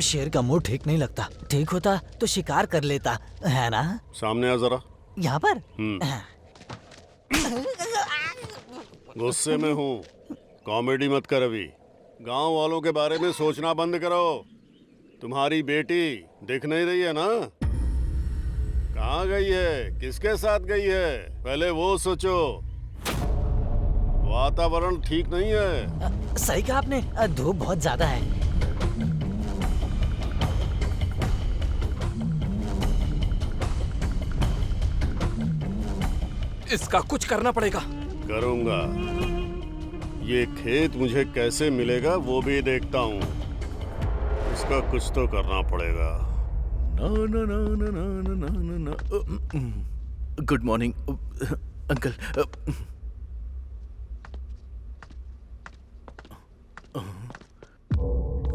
शेर का मुंह ठीक नहीं लगता। ठीक होता तो शिकार कर लेता है ना। सामने आ जरा। यहाँ पर गुस्से में हूँ, कॉमेडी मत कर अभी। गांव वालों के बारे में सोचना बंद करो। तुम्हारी बेटी दिख नहीं रही है ना? कहाँ गई है, किसके साथ गई है, पहले वो सोचो। वातावरण ठीक नहीं है। सही कहा आपने, धूप बहुत ज्यादा है। इसका कुछ करना पड़ेगा। करूंगा। ये खेत मुझे कैसे मिलेगा वो भी देखता हूँ। इसका कुछ तो करना पड़ेगा। ना ना ना ना ना ना ना ना। Good morning uncle.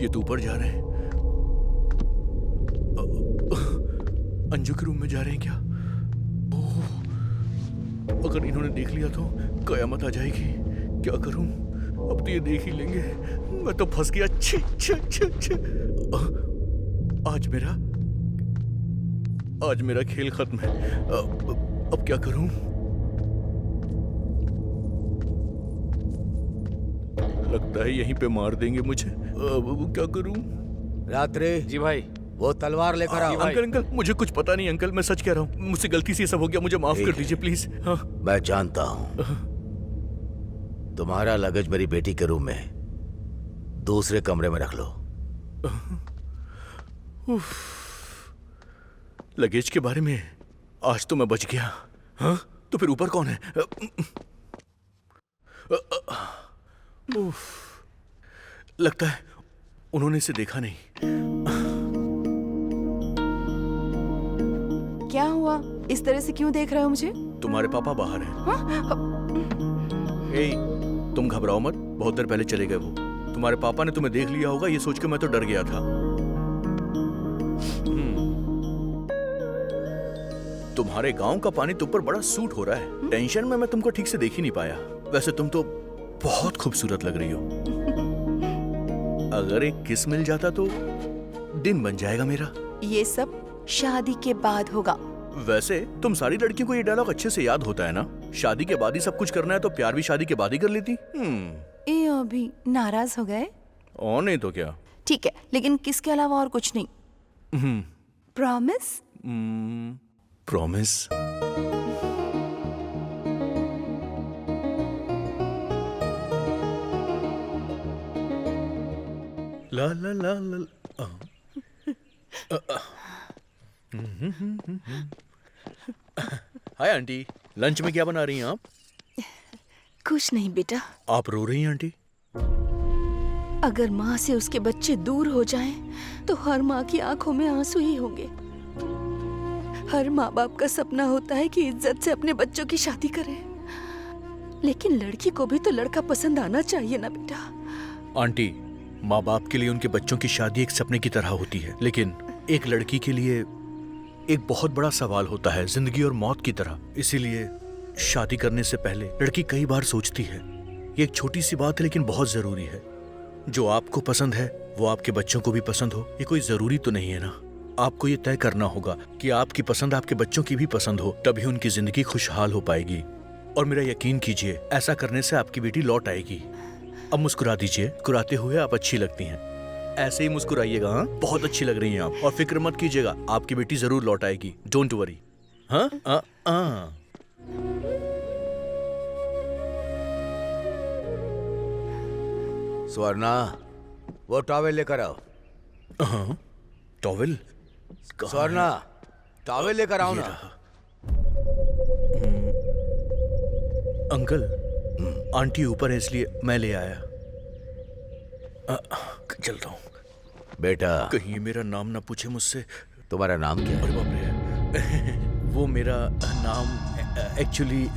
ये तो ऊपर जा रहे हैं। अंजू के रूम में जा रहे हैं क्या? अगर इन्होंने देख लिया तो कयामत आ जाएगी। क्या करूं? अब तो ये देख ही लेंगे। मैं तो फंस गया। छी छी छी छी। आज मेरा खेल खत्म है। अब क्या करूं? लगता है यहीं पे मार देंगे मुझे। अब क्या करूं? रात्रि जी भाई। वो तलवार लेकर आओ। अंकल अंकल मुझे कुछ पता नहीं अंकल, मैं सच कह रहा हूँ। मुझसे गलती से ये सब हो गया, मुझे माफ कर दीजिए प्लीज। हाँ। मैं जानता हूँ। तुम्हारा लगेज मेरी बेटी के रूम में दूसरे कमरे में रख लो। लगेज के बारे में आज तो मैं बच गया। हाँ तो फिर ऊपर कौन है? लगता है उन्होंने इसे देखा नहीं। क्या हुआ? इस तरह से क्यों देख रहे हो मुझे? तुम्हारे पापा बाहर हैं। ए, तुम घबराओ मत, बहुत देर पहले चले गए वो। तुम्हारे पापा ने तुम्हें देख लिया होगा, ये सोच के मैं तो डर गया था। तुम्हारे गांव का पानी तुम पर बड़ा सूट हो रहा है। टेंशन में मैं तुमको ठीक से देख ही नहीं पाया। वैसे तुम तो बहुत खूबसूरत लग रही हो। अगर एक किस मिल जाता तो दिन बन जाएगा मेरा। ये सब शादी के बाद होगा। वैसे तुम सारी लड़कियों को ये डायलॉग अच्छे से याद होता है ना? शादी के बाद ही सब कुछ करना है तो प्यार भी शादी के बाद ही कर लेती। ये अभी नाराज हो गए? और नहीं तो क्या। ठीक है, लेकिन किसके अलावा और कुछ नहीं। प्रॉमिस? प्रॉमिस। ला ला ला ला। हाय आंटी, लंच में क्या बना रही हैं आप? कुछ नहीं बेटा। आप रो रही हैं आंटी? अगर माँ से उसके बच्चे दूर हो जाएं, तो हर माँ की आंखों में आंसू ही होंगे। हर माँ बाप का सपना होता है कि इज्जत से अपने बच्चों की शादी करें, लेकिन लड़की को भी तो लड़का पसंद आना चाहिए ना बेटा। आंटी, माँ बाप के लिए उनके बच्चों की शादी एक सपने की तरह होती है, लेकिन एक लड़की के लिए एक बहुत बड़ा सवाल होता है, जिंदगी और मौत की तरह। इसीलिए शादी करने से पहले लड़की कई बार सोचती है। ये एक छोटी सी बात है लेकिन बहुत जरूरी है। जो आपको पसंद है वो आपके बच्चों को भी पसंद हो, ये कोई जरूरी तो नहीं है ना। आपको ये तय करना होगा कि आपकी पसंद आपके बच्चों की भी पसंद हो, तभी उनकी जिंदगी खुशहाल हो पाएगी। और मेरा यकीन कीजिए, ऐसा करने से आपकी बेटी लौट आएगी। अब मुस्कुरा दीजिए, मुस्कुराते हुए आप अच्छी लगती हैं। ऐसे ही मुस्कुराइएगा। हाँ, बहुत अच्छी लग रही हैं आप। और फिक्र मत कीजिएगा, आपकी बेटी जरूर लौट आएगी। Don't worry. हाँ स्वर्णा, वो टॉवेल लेकर आओ। हाँ, टॉवेल? स्वर्णा, टॉवेल लेकर आओ ना। अंकल, आंटी ऊपर है इसलिए मैं ले आया। चलता हूँ। बेटा, कहीं मेरा नाम ना पूछे मुझसे। तुम्हारा नाम क्या है? अरे बाप रे, वो मेरा नाम एक्चुअली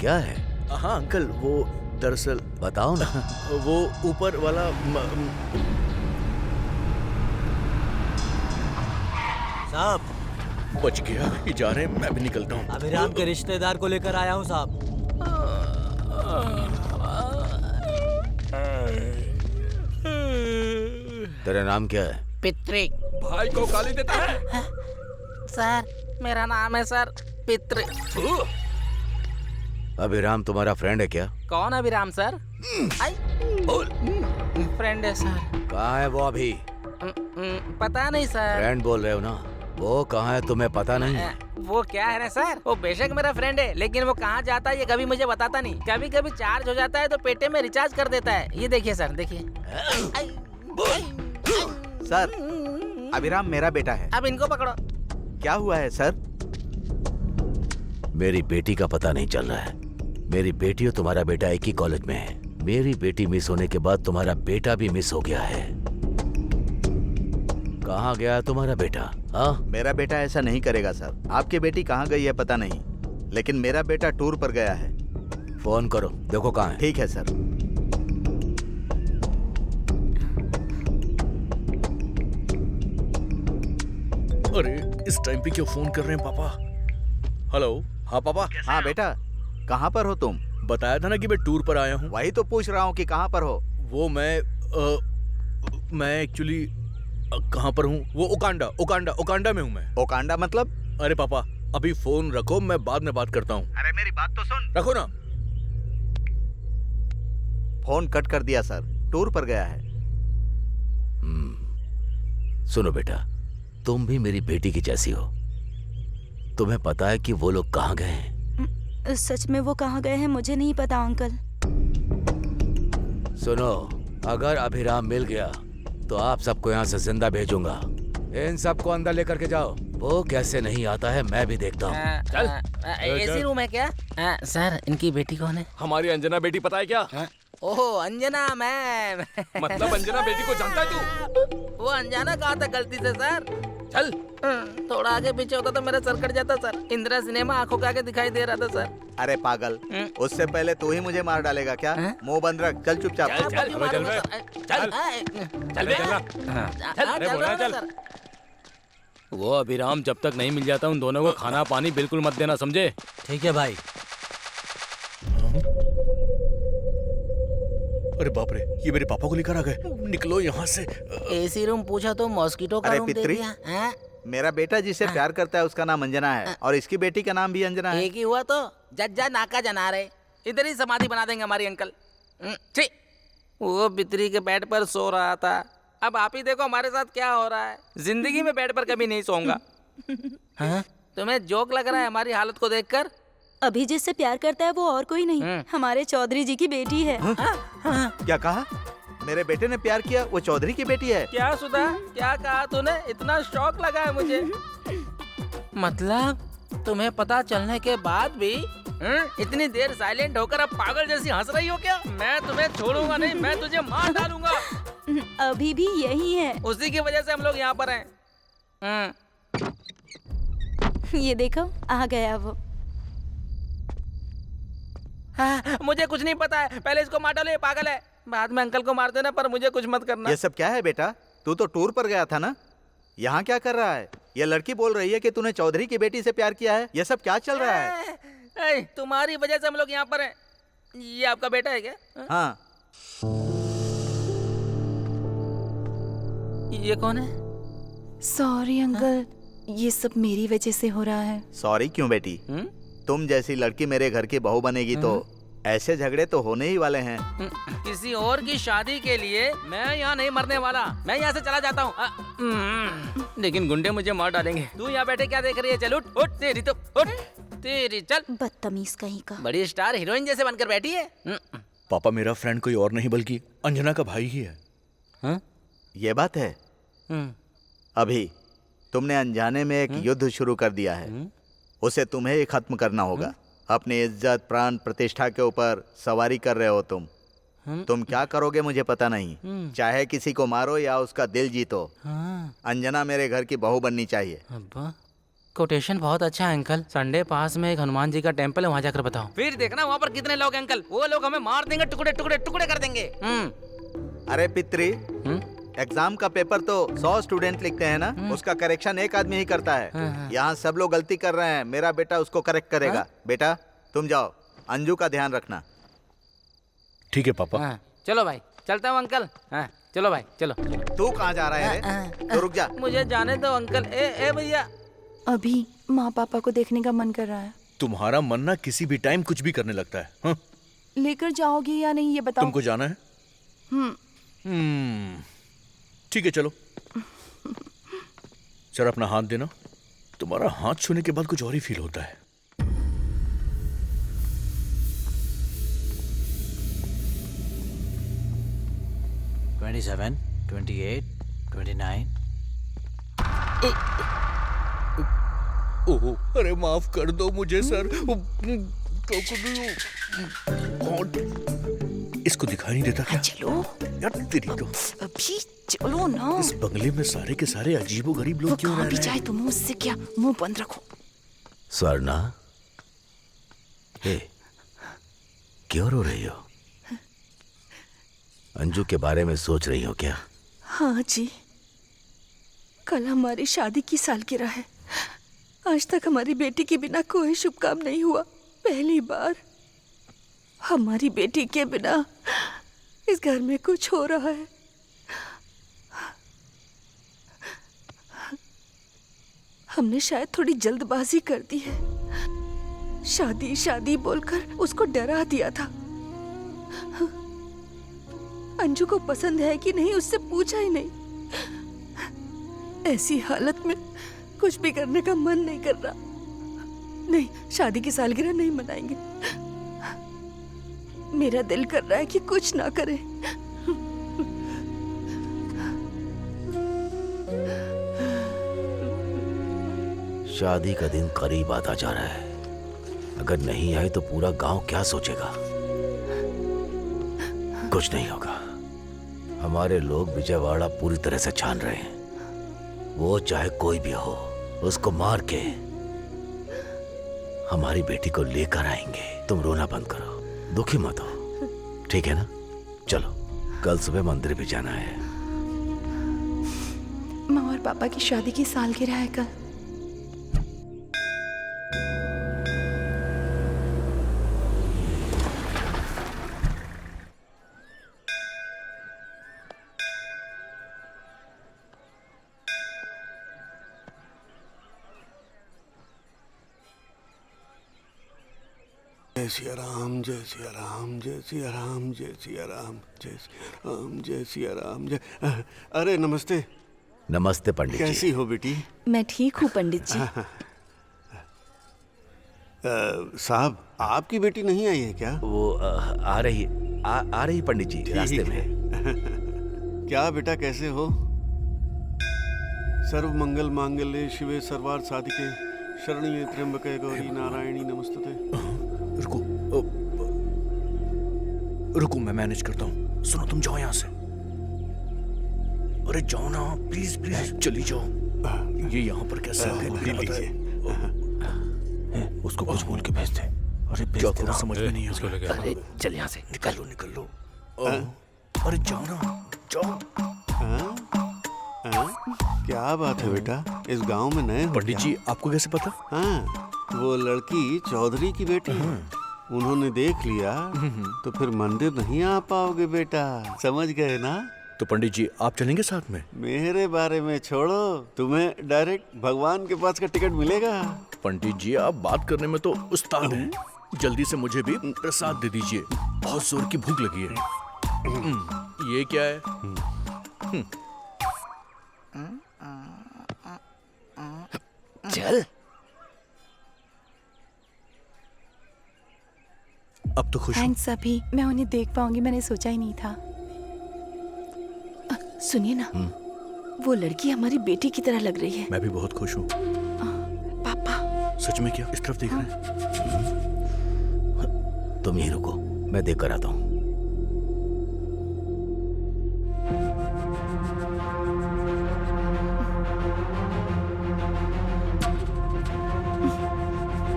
क्या है? हाँ अंकल, वो दरअसल बताओ ना। वो ऊपर वाला साहब बच गया। ये जा रहे हैं, मैं भी निकलता हूँ। अभिराम के रिश्तेदार को लेकर आया हूँ साहब। तेरा नाम क्या है? पितृ। भाई को गाली देता है? सर, मेरा नाम है सर पितृ। अभिराम तुम्हारा फ्रेंड है क्या? कौन अभिराम सर? फ्रेंड है सर। कहाँ है वो अभी? पता नहीं सर। फ्रेंड बोल रहे हो ना? वो कहाँ है तुम्हें पता नहीं? वो क्या है ना सर, वो बेशक मेरा फ्रेंड है, लेकिन वो कहाँ जाता है ये कभी मुझे बताता नहीं। कभी कभी चार्ज हो जाता है तो पेटे में रिचार्ज कर देता है। ये देखिए सर, देखिए। सर, अभिराम मेरा बेटा है। अब इनको पकड़ो। क्या हुआ है सर? मेरी बेटी का पता नहीं चल रहा है। मेरी बेटी और तुम्हारा बेटा एक ही कॉलेज में है। मेरी बेटी मिस होने के बाद तुम्हारा बेटा भी मिस हो गया है। कहाँ गया तुम्हारा बेटा? हाँ, मेरा बेटा ऐसा नहीं करेगा सर। आपकी बेटी कहाँ गई है पता नहीं, लेकिन मेरा बेटा टूर पर गया है। फोन करो, देखो कहाँ है। ठीक है सर। अरे इस टाइम पे क्यों फोन कर रहे हैं पापा? हेलो। हाँ पापा। हाँ बेटा, कहाँ पर हो तुम? बताया था ना कि मैं टूर पर आया हूँ। वही तो पूछ रहा हूँ कि कहाँ पर हो। वो मैं एक्चुअली कहाँ पर हूँ? वो ओकांडा में हूँ मैं। ओकांडा मतलब? अरे पापा अभी फोन रखो, मैं बाद में बात करता हूँ। अरे मेरी बात तो सुन। रखो ना। फोन कट कर दिया सर, टूर पर गया है। सुनो बेटा, तुम भी मेरी बेटी की जैसी हो। तुम्हें पता है कि वो लोग कहाँ गए हैं? सच में वो कहाँ गए हैं मुझे नहीं पता अंकल। सुनो, अगर अभिराम मिल गया तो आप सबको यहाँ से जिंदा भेजूंगा। इन सबको अंदर लेकर के जाओ। वो कैसे नहीं आता है मैं भी देखता हूँ। चल। एसी रूम है क्या? सर, इनकी बेटी कौन है? हमारी अंजना बेटी पता है क्या? ओह अंजना मैम। मतलब अंजना बेटी को जानता है तू? वो अनजाना कहा था गलती से सर। चल। थोड़ा आगे पीछे होता तो मेरा सर कट जाता सर। इंदिरा सिनेमा आंखों के आगे दिखाई दे रहा था सर। अरे पागल, उससे पहले तू ही मुझे मार डालेगा क्या? मुंह बंद रख, चल चुपचाप। चल। वो अभिराम जब तक नहीं मिल जाता उन दोनों को खाना पानी बिल्कुल मत देना, समझे? ठीक है भाई। अरे बाप रे, ये मेरे पापा को लेकर आ गए। निकलो यहाँ से। एसी रूम पूछा तो मॉस्किटो का अरे रूम दे पितरी, दिया। मेरा बेटा जिससे प्यार करता है उसका नाम अंजना है और इसकी बेटी का नाम भी अंजना है। एक ही हुआ तो जज्जा नाका जना रहे। इधर ही समाधि बना देंगे हमारी अंकल। छी, वो बितरी के बेड पर सो रहा था। अब आप ही देखो हमारे साथ क्या हो रहा है। जिंदगी में बेड पर कभी नहीं सोऊंगा। तुम्हें जोक लग रहा है हमारी हालत को देखकर? अभी जिससे प्यार करता है वो और कोई नहीं, हमारे चौधरी जी की बेटी है। क्या कहा? मेरे बेटे ने प्यार किया, वो चौधरी की बेटी है? क्या सुधा, क्या कहा तूने? इतना शौक लगा है मुझे। मतलब तुम्हें पता चलने के बाद भी इतनी देर साइलेंट होकर अब पागल जैसी हंस रही हो क्या? मैं तुम्हें छोड़ूंगा नहीं, मैं तुझे मार डालूंगा। अभी भी यही है। उसी की वजह से हम लोग यहाँ पर हैं। ये देखो आ गया वो। मुझे कुछ नहीं पता है, पहले इसको मार डालो, ये पागल है। बाद में अंकल को मार देना, पर मुझे कुछ मत करना। ये सब क्या है बेटा? तू तो टूर पर गया था ना, यहाँ क्या कर रहा है? ये लड़की बोल रही है कि तूने चौधरी की बेटी से प्यार किया है। ये सब क्या चल रहा है? तुम्हारी वजह से हम लोग यहाँ पर हैं। ये आपका बेटा है क्या? हाँ। ये कौन है? सॉरी अंकल, ये सब मेरी वजह से हो रहा है। सॉरी क्यों बेटी? तुम जैसी लड़की मेरे घर की बहू बनेगी तो ऐसे झगड़े तो होने ही वाले हैं। किसी और की शादी के लिए मैं यहाँ नहीं मरने वाला। मैं यहाँ से चला जाता हूँ। लेकिन गुंडे मुझे मार डालेंगे। तू यहाँ बैठे क्या देख रही है? चल उठ उठ, तेरी तो उठ, तेरी चल। बदतमीज कहीं का। बड़ी स्टार हीरोइन जैसे बनकर बैठी है। पापा मेरा फ्रेंड कोई और नहीं बल्कि अंजना का भाई ही है। ये बात है। अभी तुमने अनजाने में एक युद्ध शुरू कर दिया है, उसे तुम्हें ही खत्म करना होगा। अपनी इज्जत प्राण प्रतिष्ठा के ऊपर सवारी कर रहे हो तुम क्या करोगे मुझे पता नहीं। चाहे किसी को मारो या उसका दिल जीतो, अंजना मेरे घर की बहू बननी चाहिए। कोटेशन बहुत अच्छा है अंकल। संडे पास में एक हनुमान जी का टेम्पल है, वहाँ जाकर बताओ। फिर देखना वहाँ पर कितने लोग हैं अंकल। वो लोग हमें मार देंगे, टुकड़े टुकड़े टुकड़े कर देंगे। अरे पितरी, एग्जाम का पेपर तो 100 स्टूडेंट लिखते हैं ना, उसका करेक्शन एक आदमी ही करता है। यहाँ सब लोग गलती कर रहे हैं, मेरा बेटा उसको करेक्ट करेगा। बेटा तुम जाओ, अंजू का ध्यान रखना। ठीक है पापा। चलो भाई, चलता हूँ अंकल। चलो भाई, चलो। तू कहाँ जा रहा है? तो रुक जा। मुझे जाने दो अंकल। ए भैया, अभी माँ पापा को देखने का मन कर रहा है। तुम्हारा मन ना किसी भी टाइम कुछ भी करने लगता है। लेकर जाओगे या नहीं ये बताओ। तुमको जाना है? ठीक है चलो। सर अपना हाथ देना। तुम्हारा हाथ छूने के बाद कुछ और ही फील होता है। $27, $28, $29। ओह, अरे माफ कर दो मुझे सर। इसको दिखाई नहीं देता क्या? चलो यार तेरी तो। अभी चलो ना। इस बंगले में सारे के सारे अजीबो गरीब लोग क्यों रह भी रहे चाहे हैं? तो मुझसे क्या, मुंह बंद रखो। स्वर्णा, क्यों रो रही हो? अंजू के बारे में सोच रही हो क्या? हाँ जी, कल हमारी शादी की सालगिरह है। आज तक हमारी बेटी के बिना कोई शुभ काम नहीं हुआ। पहली बार हमारी बेटी के बिना इस घर में कुछ हो रहा है। हमने शायद थोड़ी जल्दबाजी कर दी है। शादी शादी बोलकर उसको डरा दिया था। अंजू को पसंद है कि नहीं उससे पूछा ही नहीं। ऐसी हालत में कुछ भी करने का मन नहीं कर रहा। नहीं, शादी की सालगिरह नहीं मनाएंगे। मेरा दिल कर रहा है कि कुछ ना करें। शादी का दिन करीब आता जा रहा है। अगर नहीं आए तो पूरा गांव क्या सोचेगा? कुछ नहीं होगा। हमारे लोग विजयवाड़ा पूरी तरह से छान रहे हैं। वो चाहे कोई भी हो, उसको मार के हमारी बेटी को लेकर आएंगे। तुम रोना बंद करो, दुखी मत हो, ठीक है ना? चलो, कल सुबह मंदिर भी जाना है। माँ और पापा की शादी की सालगिरह है कल। जय सिया राम, जय सिया राम, जय सिया राम, जय सिया राम, जय सिया राम, जय सिया राम, जय। अरे नमस्ते। नमस्ते पंडित जी। कैसी हो बेटी? मैं ठीक हूँ पंडित जी। साहब, आपकी बेटी नहीं आई है क्या? वो आ रही पंडित जी, रास्ते में। क्या बेटा, कैसे हो? सर्व मंगल मांगल्ये शिवे सर्वार्थ साधिके शरण्ये त्र्यंबके गौरी नारायणी नमस्तुते। रुको, मैं मैनेज करता हूँ। सुनो, तुम जाओ यहाँ से। अरे जाओ ना, प्लीज प्लीज, चली जाओ। ये यहाँ पर कैसे आ गए? उसको कुछ बोल के भेज दे। अरे क्या करो, समझ में नहीं आ रहा। अरे चल यहाँ से, निकल लो। अरे जाओ ना, जाओ। क्या बात है बेटा, इस गांव में नए हो? पंडित जी, आपको कैसे पता? हाँ, वो लड़की चौधरी की बेटी है। उन्होंने देख लिया तो फिर मंदिर नहीं आ पाओगे बेटा, समझ गए ना? तो पंडित जी, आप चलेंगे साथ में? मेरे बारे में छोड़ो, तुम्हें डायरेक्ट भगवान के पास का टिकट मिलेगा। पंडित जी, आप बात करने में तो उस्ताद हैं। जल्दी से मुझे भी प्रसाद दे दीजिए, बहुत जोर की भूख लगी है। ये क्या है? चल। अब तो खुश थैंक्स अभी, मैं उन्हें देख पाऊंगी, मैंने सोचा ही नहीं था। सुनिए ना, वो लड़की हमारी बेटी की तरह लग रही है। मैं भी बहुत खुश हूँ। पापा। सच में क्या? इस तरफ देख रहे हैं? तुम यहीं रुको, मैं देख कर आता हूँ।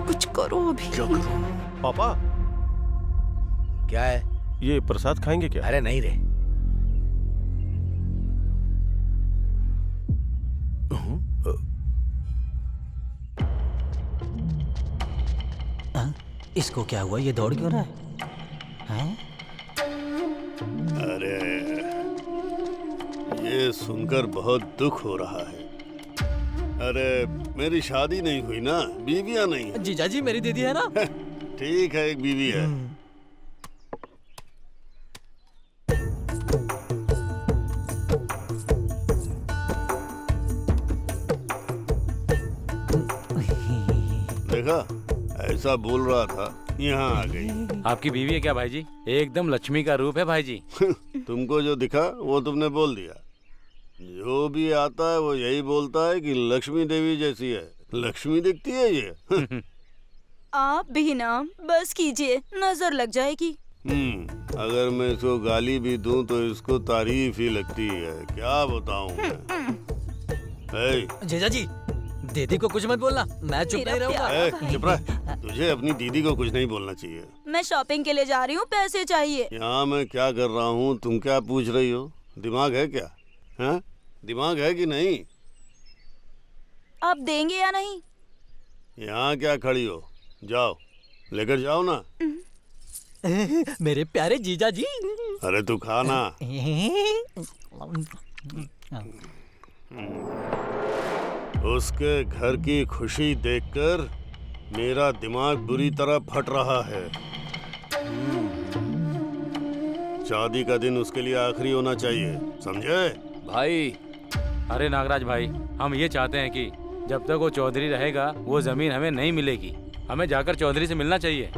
कुछ करो अभी। क्या करूँ? पापा, क्या है? ये प्रसाद खाएंगे क्या? अरे नहीं रे। इसको क्या हुआ? ये दौड़ क्यों रहा है? अरे ये सुनकर बहुत दुख हो रहा है। अरे मेरी शादी नहीं हुई ना, बीवियां नहीं है। जीजा जी, मेरी दीदी है ना? ठीक है, एक बीवी है। देखा, ऐसा बोल रहा था, यहाँ आ गई। आपकी बीवी है क्या भाई जी? एकदम लक्ष्मी का रूप है भाई जी। तुमको जो दिखा वो तुमने बोल दिया। जो भी आता है वो यही बोलता है कि लक्ष्मी देवी जैसी है। लक्ष्मी दिखती है ये। आप भी ना बस कीजिए, नजर लग जाएगी। अगर मैं इसको गाली भी दूं तो इसको तारीफ ही लगती है। क्या बताऊं मैं? जीजा जी, दीदी को कुछ मत बोलना, मैं चुप नहीं रहूंगा। चुप रह। तुझे अपनी दीदी को कुछ नहीं बोलना चाहिए। मैं शॉपिंग के लिए जा रही हूँ, पैसे चाहिए। यहाँ मैं क्या कर रहा हूँ, तुम क्या पूछ रही हो? दिमाग है क्या? हाँ, दिमाग है कि नहीं? आप देंगे या नहीं? यहाँ क्या खड़ी हो? जाओ, लेकर जाओ ना। मेरे प्यारे जीजा जी। अरे तू खाना। उसके घर की खुशी देखकर मेरा दिमाग बुरी तरह फट रहा है। शादी का दिन उसके लिए आखिरी होना चाहिए, समझे? भाई, अरे नागराज भाई, हम ये चाहते हैं कि जब तक वो चौधरी रहेगा वो जमीन हमें नहीं मिलेगी। हमें जाकर चौधरी से मिलना चाहिए।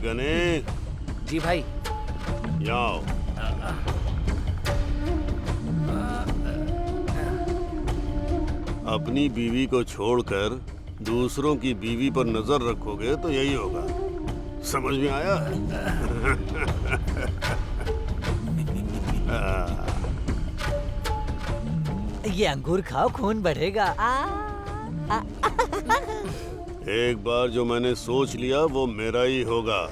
गणेश जी भाई, आओ। अपनी बीवी को छोड़कर दूसरों की बीवी पर नजर रखोगे तो यही होगा। समझ में आया? ये अंगूर खाओ, खून बढ़ेगा। एक बार जो मैंने सोच लिया वो मेरा ही होगा,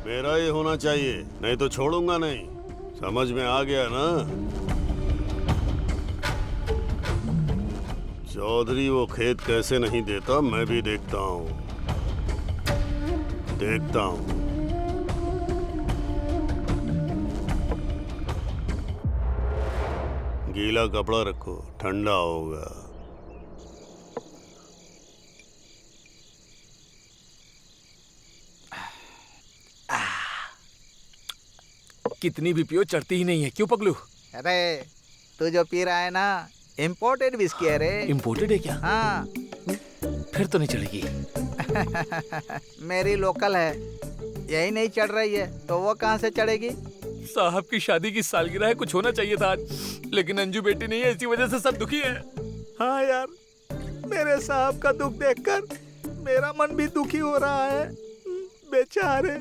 मेरा ही होना चाहिए, नहीं तो छोड़ूंगा नहीं। समझ में आ गया ना? चौधरी वो खेत कैसे नहीं देता मैं भी देखता हूँ, देखता हूँ। गीला कपड़ा रखो, ठंडा होगा। कितनी भी पियो चढ़ती ही नहीं है, क्यों पगलू? अरे तू जो पी रहा है ना, इम्पोर्टेड विस्की है रे। इम्पोर्टेड है क्या? हाँ। फिर तो नहीं चलेगी। मेरी लोकल है, यही नहीं चढ़ रही है तो वो कहाँ से चढ़ेगी? साहब की शादी की सालगिरह है, कुछ होना चाहिए था आज, लेकिन अंजू बेटी नहीं है, इसी वजह से सब दुखी है। हाँ यार, मेरे साहब का दुख देखकर मेरा मन भी दुखी हो रहा है। बेचारे।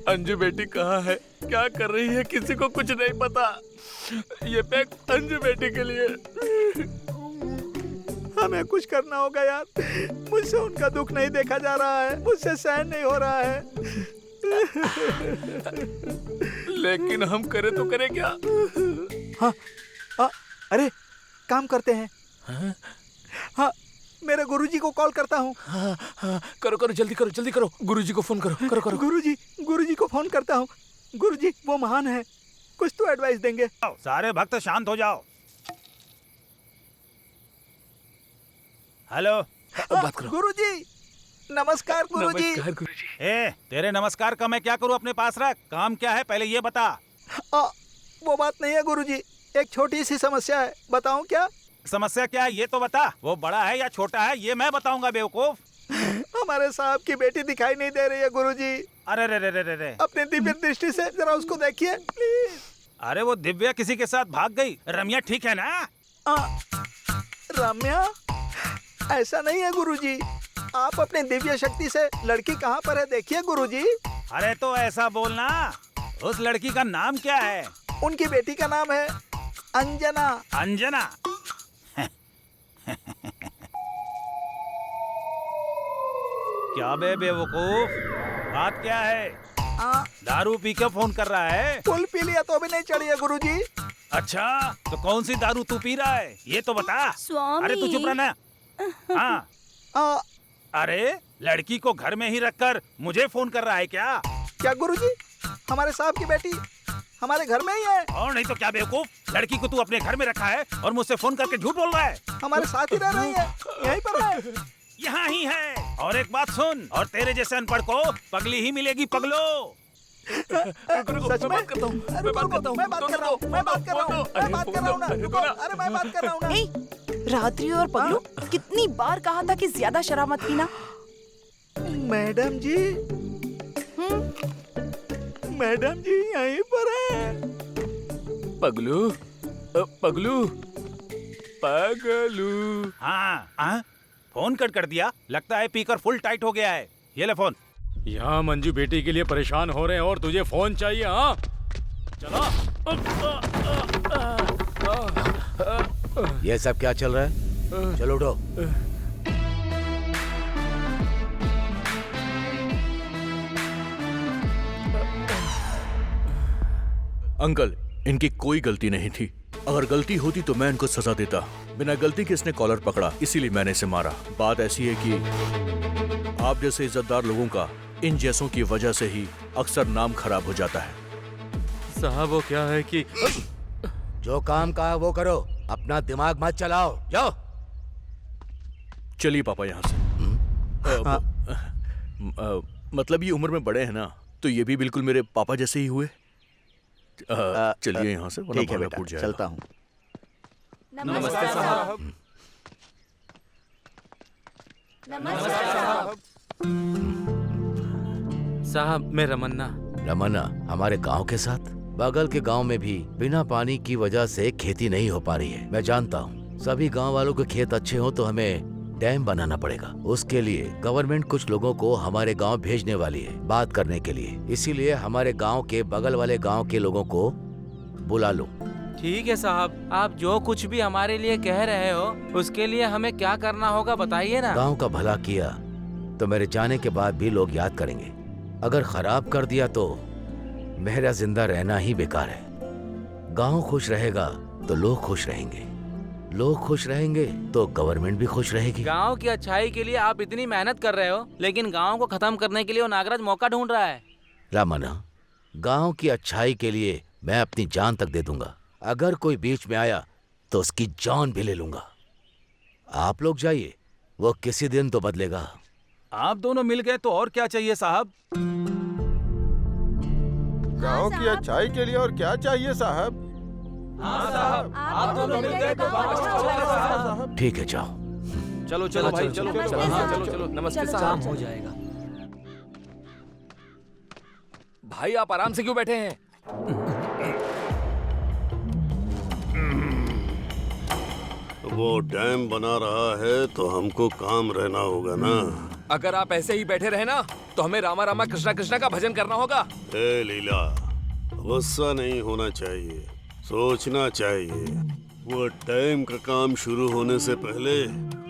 अंजू बेटी कहाँ है, क्या कर रही है, किसी को कुछ नहीं पता। ये पैक अंजू बेटी के लिए। हमें कुछ करना होगा यार, मुझसे उनका दुख नहीं देखा जा रहा है, मुझसे सहन नहीं हो रहा है। लेकिन हम करें तो करें क्या? हाँ, अरे काम करते हैं। हाँ, मेरे गुरुजी को कॉल करता हूँ। हाँ, करो करो, जल्दी करो, जल्दी करो, गुरुजी को फोन करो, करो करो। गुरुजी को फोन करता हूँ। गुरुजी वो महान है, कुछ तो एडवाइस देंगे। सारे भक्त शांत हो जाओ। हेलो, बात करो। गुरुजी नमस्कार। गुरुजी नमस्कार गुरुजी। ए, तेरे नमस्कार का मैं क्या करूँ, अपने पास रख। काम क्या है पहले ये बता। वो बात नहीं है गुरुजी, एक छोटी सी समस्या है, बताऊं क्या? समस्या क्या है ये तो बता। वो बड़ा है या छोटा है ये मैं बताऊंगा बेवकूफ। हमारे साहब की बेटी दिखाई नहीं दे रही है गुरुजी। अरे रे रे रे रे रे। अपने दिव्य दृष्टि से जरा उसको देखिए प्लीज। अरे वो दिव्या किसी के साथ भाग गई। रम्या ठीक है ना? रम्या? ऐसा नहीं है गुरुजी, आप अपने दिव्य शक्ति से लड़की कहाँ पर है देखिए गुरुजी। अरे तो ऐसा बोलना, उस लड़की का नाम क्या है? उनकी बेटी का नाम है अंजना। अंजना? क्या बे बेवकूफ, बात क्या है? दारू पी के फोन कर रहा है? फुल पी लिया तो भी नहीं चढ़ी है गुरुजी। अच्छा, तो कौन सी दारू तू पी रहा है ये तो बता। स्वामी। अरे तू चुप रहना। हाँ। अरे लड़की को घर में ही रखकर मुझे फोन कर रहा है क्या? क्या गुरुजी, हमारे साहब की बेटी हमारे घर में ही है। और नहीं तो क्या बेवकूफ, लड़की को तू अपने घर में रखा है और मुझसे फोन करके झूठ बोल रहा है। हमारे साथ ही रह रही है, यहीं पर है। यहाँ ही है। और एक बात सुन, और तेरे जैसे अनपढ़ को पगली ही मिलेगी पगलो। सच में? मैं बात कर रहा हूँ। रात्रि और पगलू, कितनी बार कहा था कि ज्यादा शराब मत पीना। मैडम जी, मैडम जी यहीं पर है। पगलू, पगलू, पगलू। हाँ, फोन कट कर दिया। लगता है पीकर फुल टाइट हो गया है। ये ले फोन। यहाँ मंजू बेटी के लिए परेशान हो रहे हैं और तुझे फोन चाहिए? हाँ, चला। ये सब क्या चल रहा है? चलो उठो। अंकल, इनकी कोई गलती नहीं थी। अगर गलती होती तो मैं इनको सजा देता। बिना गलती के इसने कॉलर पकड़ा, इसीलिए मैंने इसे मारा। बात ऐसी है कि आप जैसे इज्जतदार लोगों का इन जैसों की वजह से ही अक्सर नाम खराब हो जाता है। साहब वो क्या है कि जो काम कहा वो करो, अपना दिमाग मत चलाओ। जाओ। चलिए पापा यहाँ से। मतलब ये उम्र में बड़े हैं ना, तो ये भी बिल्कुल मेरे पापा जैसे ही हुए। चलिए यहाँ से, वरना ठीक है भागा बेटा, फूट जाएगा। चलता हूँ। नमस्ते साहब। साहब मैं रमन्ना। रमन्ना हमारे गांव के साथ? बगल के गांव में भी बिना पानी की वजह से खेती नहीं हो पा रही है। मैं जानता हूँ सभी गांव वालों के खेत अच्छे हो तो हमें डैम बनाना पड़ेगा। उसके लिए गवर्नमेंट कुछ लोगों को हमारे गांव भेजने वाली है बात करने के लिए। इसीलिए हमारे गांव के बगल वाले गांव के लोगों को बुला लो। ठीक है साहब, आप जो कुछ भी हमारे लिए कह रहे हो उसके लिए हमें क्या करना होगा बताइए ना। गांव का भला किया तो मेरे जाने के बाद भी लोग याद करेंगे। अगर खराब कर दिया तो मेरा जिंदा रहना ही बेकार है। गांव खुश रहेगा तो लोग खुश रहेंगे, लोग खुश रहेंगे तो गवर्नमेंट भी खुश रहेगी। गांव की अच्छाई के लिए आप इतनी मेहनत कर रहे हो, लेकिन गांव को खत्म करने के लिए वो नागराज मौका ढूंढ रहा है। रामना, गांव की अच्छाई के लिए मैं अपनी जान तक दे दूंगा। अगर कोई बीच में आया तो उसकी जान भी ले लूंगा। आप लोग जाइए, वो किसी दिन तो बदलेगा। आप दोनों मिल गए तो और क्या चाहिए साहब? गांव की अच्छाई के लिए और क्या चाहिए साहब? हाँ साहब, आप दोनों मिल गए तो साहब। ठीक है, जाओ। चलो चलो भाई, चलो चलो, हाँ चलो चलो। नमस्ते काम साहब। हो जाएगा। भाई आप आराम से क्यों बैठे हैं? वो डैम बना रहा है तो हमको काम रहना होगा ना। अगर आप ऐसे ही बैठे रहे ना तो हमें रामा रामा कृष्णा कृष्णा का भजन करना होगा। ए लीला, गुस्सा नहीं होना चाहिए, सोचना चाहिए। वो डैम का काम शुरू होने से पहले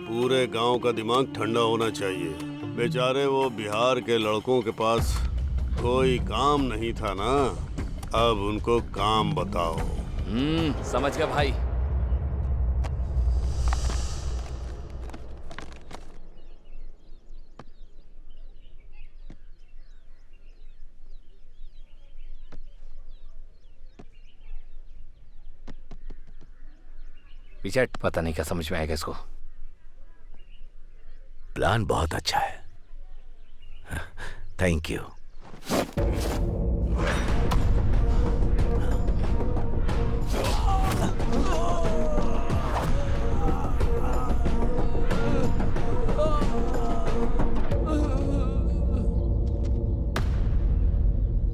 पूरे गांव का दिमाग ठंडा होना चाहिए। बेचारे वो बिहार के लड़कों के पास कोई काम नहीं था ना, अब उनको काम बताओ। समझ गया भाई। पीछे पता नहीं क्या समझ में आएगा इसको। प्लान बहुत अच्छा है, थैंक यू।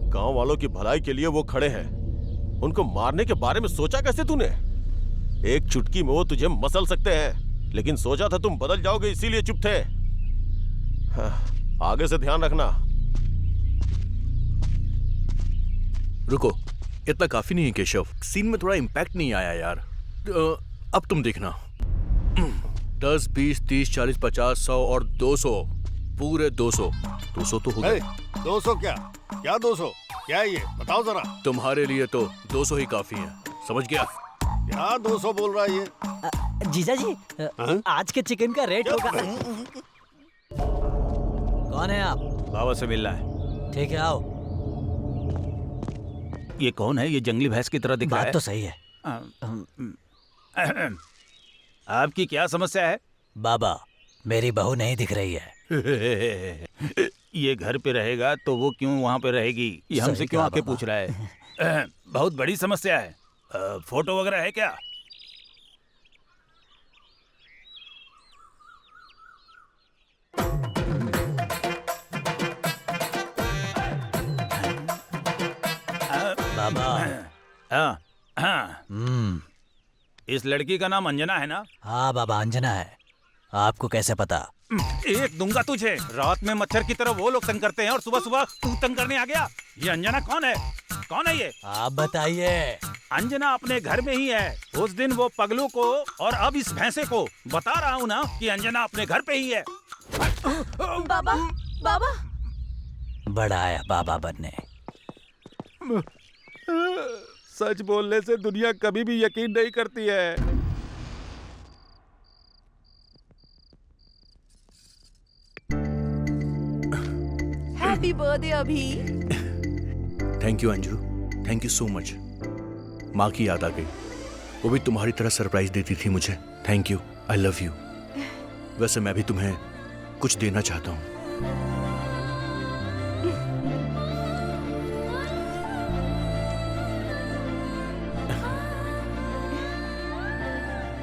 गांव वालों की भलाई के लिए वो खड़े हैं, उनको मारने के बारे में सोचा कैसे तूने? एक चुटकी में वो तुझे मसल सकते हैं, लेकिन सोचा था तुम बदल जाओगे इसीलिए चुप थे। हाँ, आगे से ध्यान रखना। रुको, इतना काफी नहीं है केशव। सीन में थोड़ा इम्पैक्ट नहीं आया यार। अब तुम देखना। 10, 20, 30, 40, 50, 100 और 200, पूरे 200। 200 तो हो गए। 200 क्या? क्या 200? क्या है ये? बताओ जरा। तुम्हारे लिए तो 200 ही काफी है, समझ गया? क्या 200 बोल रहा है ये? जीजा जी, आज के चिकन का रेट होगा। कौन है आप? बाबा से मिलना है। ठीक है, आओ। ये कौन है? ये जंगली भैंस की तरह दिख रहा है। बात तो सही है। आपकी क्या समस्या है? बाबा, मेरी बहू नहीं दिख रही है। ये घर पे रहेगा तो वो क्यों वहाँ पे रहेगी? ये हमसे सही क्यों कहा आके बाबा। पूछ रहा है? बहुत बड़ी समस्या है। फोटो वगैरह है क्या? बाबा। हाँ हाँ। इस लड़की का नाम अंजना है ना? हाँ बाबा, अंजना है। आपको कैसे पता? एक दूंगा तुझे। रात में मच्छर की तरह वो लोग तंग करते हैं और सुबह सुबह तू तंग करने आ गया। ये अंजना कौन है? कौन है ये? आप बताइए। अंजना अपने घर में ही है। उस दिन वो पगलू को और अब इस भैंसे को बता रहा हूँ ना कि अंजना अपने घर पे ही है। बाबा, बाबा। बड़ा आया बाबा बनने। सच बोलने से दुनिया कभी भी यकीन नहीं करती है। हैप्पी बर्थडे अभी। Thank you Anju, thank you so much. माँ की याद आ गई। वो भी तुम्हारी तरह सरप्राइज देती थी मुझे। Thank you, I love you. वैसे मैं भी तुम्हें कुछ देना चाहता हूँ।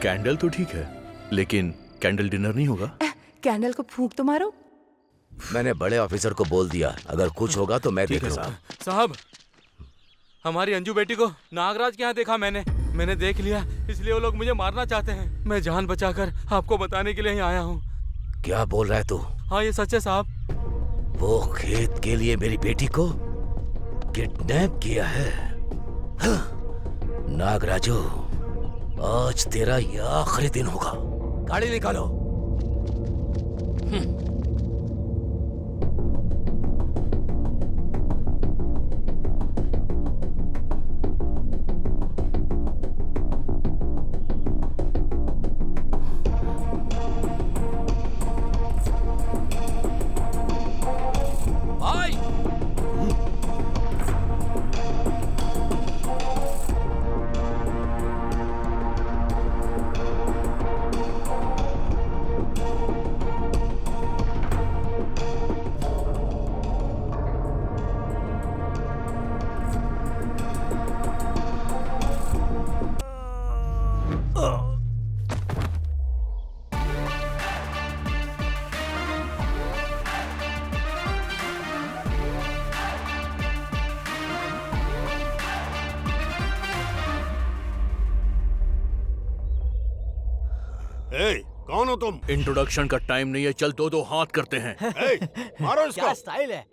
कैंडल तो ठीक है, लेकिन कैंडल डिनर नहीं होगा। कैंडल को फूंक तो मारो। मैंने बड़े ऑफिसर को बोल दिया, अगर कुछ होगा तो मैं देख लूंगा। साहब, हमारी अंजू बेटी को नागराज के यहाँ देखा मैंने देख लिया, इसलिए वो लोग मुझे मारना चाहते हैं। मैं जान बचाकर आपको बताने के लिए यहाँ आया हूँ। क्या बोल रहा है तू? हाँ, ये सच है साहब। वो खेत के लिए मेरी बेटी को किडनैप किया है। हाँ, नागराजू, आज तेरा ये आखिरी दिन होगा। गाड़ी निकालो। भाई, कौन हो तुम? इंट्रोडक्शन का टाइम नहीं है, चल दो दो हाथ करते हैं। मारो इसको। क्या स्टाइल है।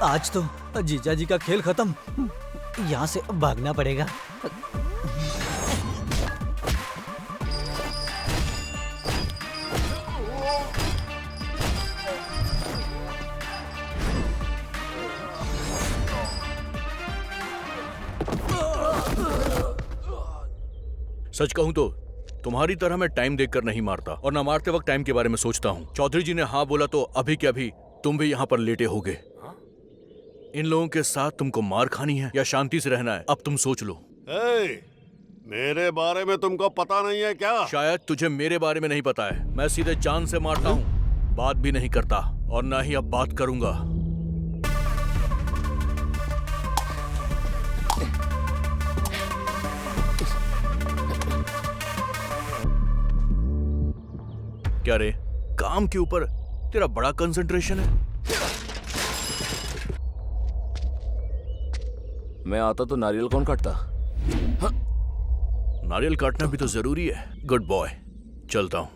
आज तो जीजा जी का खेल खत्म। यहाँ से भागना पड़ेगा। सच कहूं तो तुम्हारी तरह मैं टाइम देखकर नहीं मारता और ना मारते वक्त टाइम के बारे में सोचता हूँ। चौधरी जी ने हाँ बोला तो अभी के अभी तुम भी यहाँ पर लेटे होगे। इन लोगों के साथ तुमको मार खानी है या शांति से रहना है, अब तुम सोच लो। मेरे बारे में तुमको पता नहीं है क्या? शायद तुझे मेरे बारे में नहीं पता है। मैं सीधे जान से मारता हूँ, बात भी नहीं करता और ना ही अब बात करूंगा। क्या रे, काम के ऊपर तेरा बड़ा कंसंट्रेशन है? मैं आता तो नारियल कौन काटता? नारियल काटना भी तो जरूरी है। गुड बॉय, चलता हूं।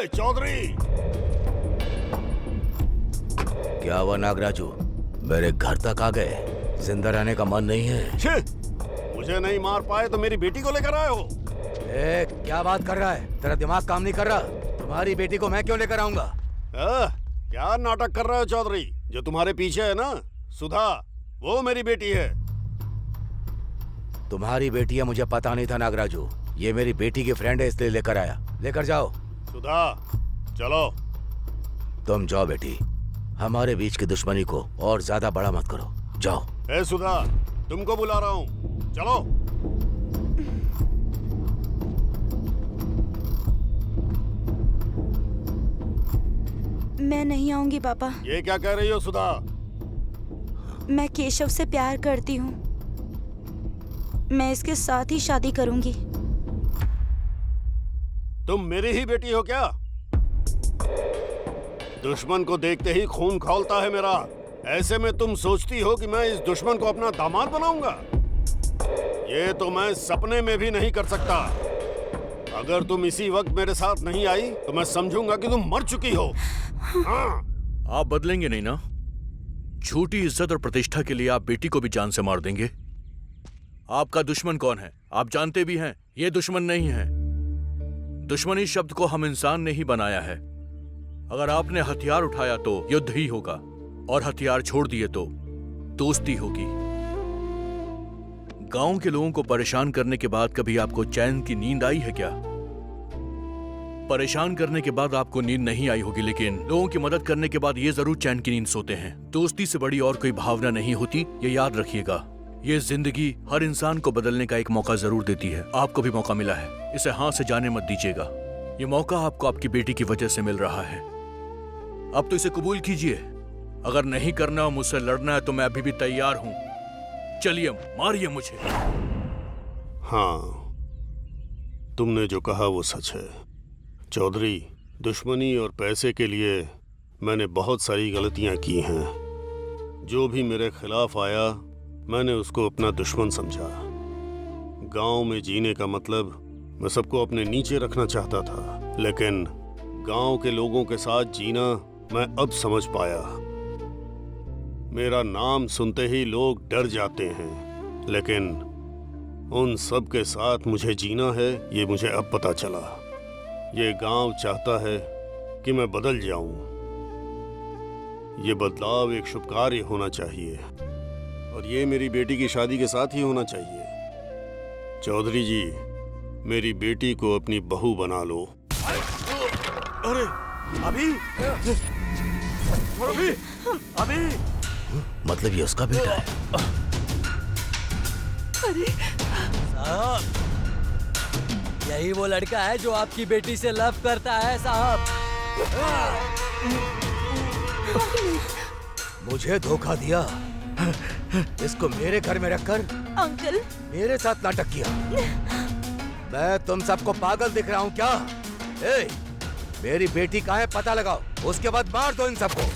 चौधरी! क्या हुआ नागराजू, मेरे घर तक आ गए? जिंदा रहने का मन नहीं है? मुझे नहीं मार पाए तो मेरी बेटी को लेकर आए हो? क्या बात कर रहा है? तेरा दिमाग काम नहीं कर रहा? तुम्हारी बेटी को मैं क्यों लेकर आऊंगा? क्या नाटक कर रहे हो चौधरी? जो तुम्हारे पीछे है ना, सुधा, वो मेरी बेटी है। तुम्हारी बेटी है मुझे पता नहीं था नागराजू। ये मेरी बेटी की फ्रेंड है इसलिए लेकर आया। लेकर जाओ। सुधा, चलो। तुम जाओ बेटी, हमारे बीच की दुश्मनी को और ज्यादा बड़ा मत करो। जाओ। सुधा, तुमको बुला रहा हूँ, चलो। मैं नहीं आऊंगी पापा। ये क्या कह रही हो सुधा? मैं केशव से प्यार करती हूँ। मैं इसके साथ ही शादी करूंगी। तुम मेरी ही बेटी हो क्या? दुश्मन को देखते ही खून खौलता है मेरा। ऐसे में तुम सोचती हो कि मैं इस दुश्मन को अपना दामाद बनाऊंगा? ये तो मैं सपने में भी नहीं कर सकता। अगर तुम इसी वक्त मेरे साथ नहीं आई तो मैं समझूंगा कि तुम मर चुकी हो। हाँ। आप बदलेंगे नहीं ना? झूठी इज्जत और प्रतिष्ठा के लिए आप बेटी को भी जान से मार देंगे? आपका दुश्मन कौन है आप जानते भी हैं। ये दुश्मन नहीं है। दुश्मनी शब्द को हम इंसान ने ही बनाया है। अगर आपने हथियार उठाया तो युद्ध ही होगा और हथियार छोड़ दिए तो दोस्ती होगी। गांव के लोगों को परेशान करने के बाद कभी आपको चैन की नींद आई है क्या? परेशान करने के बाद आपको नींद नहीं आई होगी, लेकिन लोगों की मदद करने के बाद ये जरूर चैन की नींद सोते हैं। दोस्ती से बड़ी और कोई भावना नहीं होती, ये याद रखिएगा। ये जिंदगी हर इंसान को बदलने का एक मौका जरूर देती है। आपको भी मौका मिला है, इसे हाथ से जाने मत दीजिएगा। ये मौका आपको आपकी बेटी की वजह से मिल रहा है। अब तो इसे कबूल कीजिए। अगर नहीं करना और मुझसे लड़ना है तो मैं अभी भी तैयार हूं। चलिए, मारिए मुझे। हाँ, तुमने जो कहा वो सच है चौधरी। दुश्मनी और पैसे के लिए मैंने बहुत सारी गलतियां की हैं। जो भी मेरे खिलाफ आया मैंने उसको अपना दुश्मन समझा। गांव में जीने का मतलब मैं सबको अपने नीचे रखना चाहता था, लेकिन गांव के लोगों के साथ जीना मैं अब समझ पाया। मेरा नाम सुनते ही लोग डर जाते हैं, लेकिन उन सब के साथ मुझे जीना है ये मुझे अब पता चला। ये गांव चाहता है कि मैं बदल जाऊं। ये बदलाव एक शुभ कार्य होना चाहिए और ये मेरी बेटी की शादी के साथ ही होना चाहिए। चौधरी जी, मेरी बेटी को अपनी बहू बना लो। अरे अभी अभी अभी मतलब ये उसका बेटा है? अरे साहब, यही वो लड़का है जो आपकी बेटी से लव करता है साहब। मुझे धोखा दिया, इसको मेरे घर में रखकर अंकल मेरे साथ नाटक किया। मैं तुम सबको पागल दिख रहा हूँ क्या? मेरी बेटी कहाँ है पता लगाओ, उसके बाद मार दो इन सबको।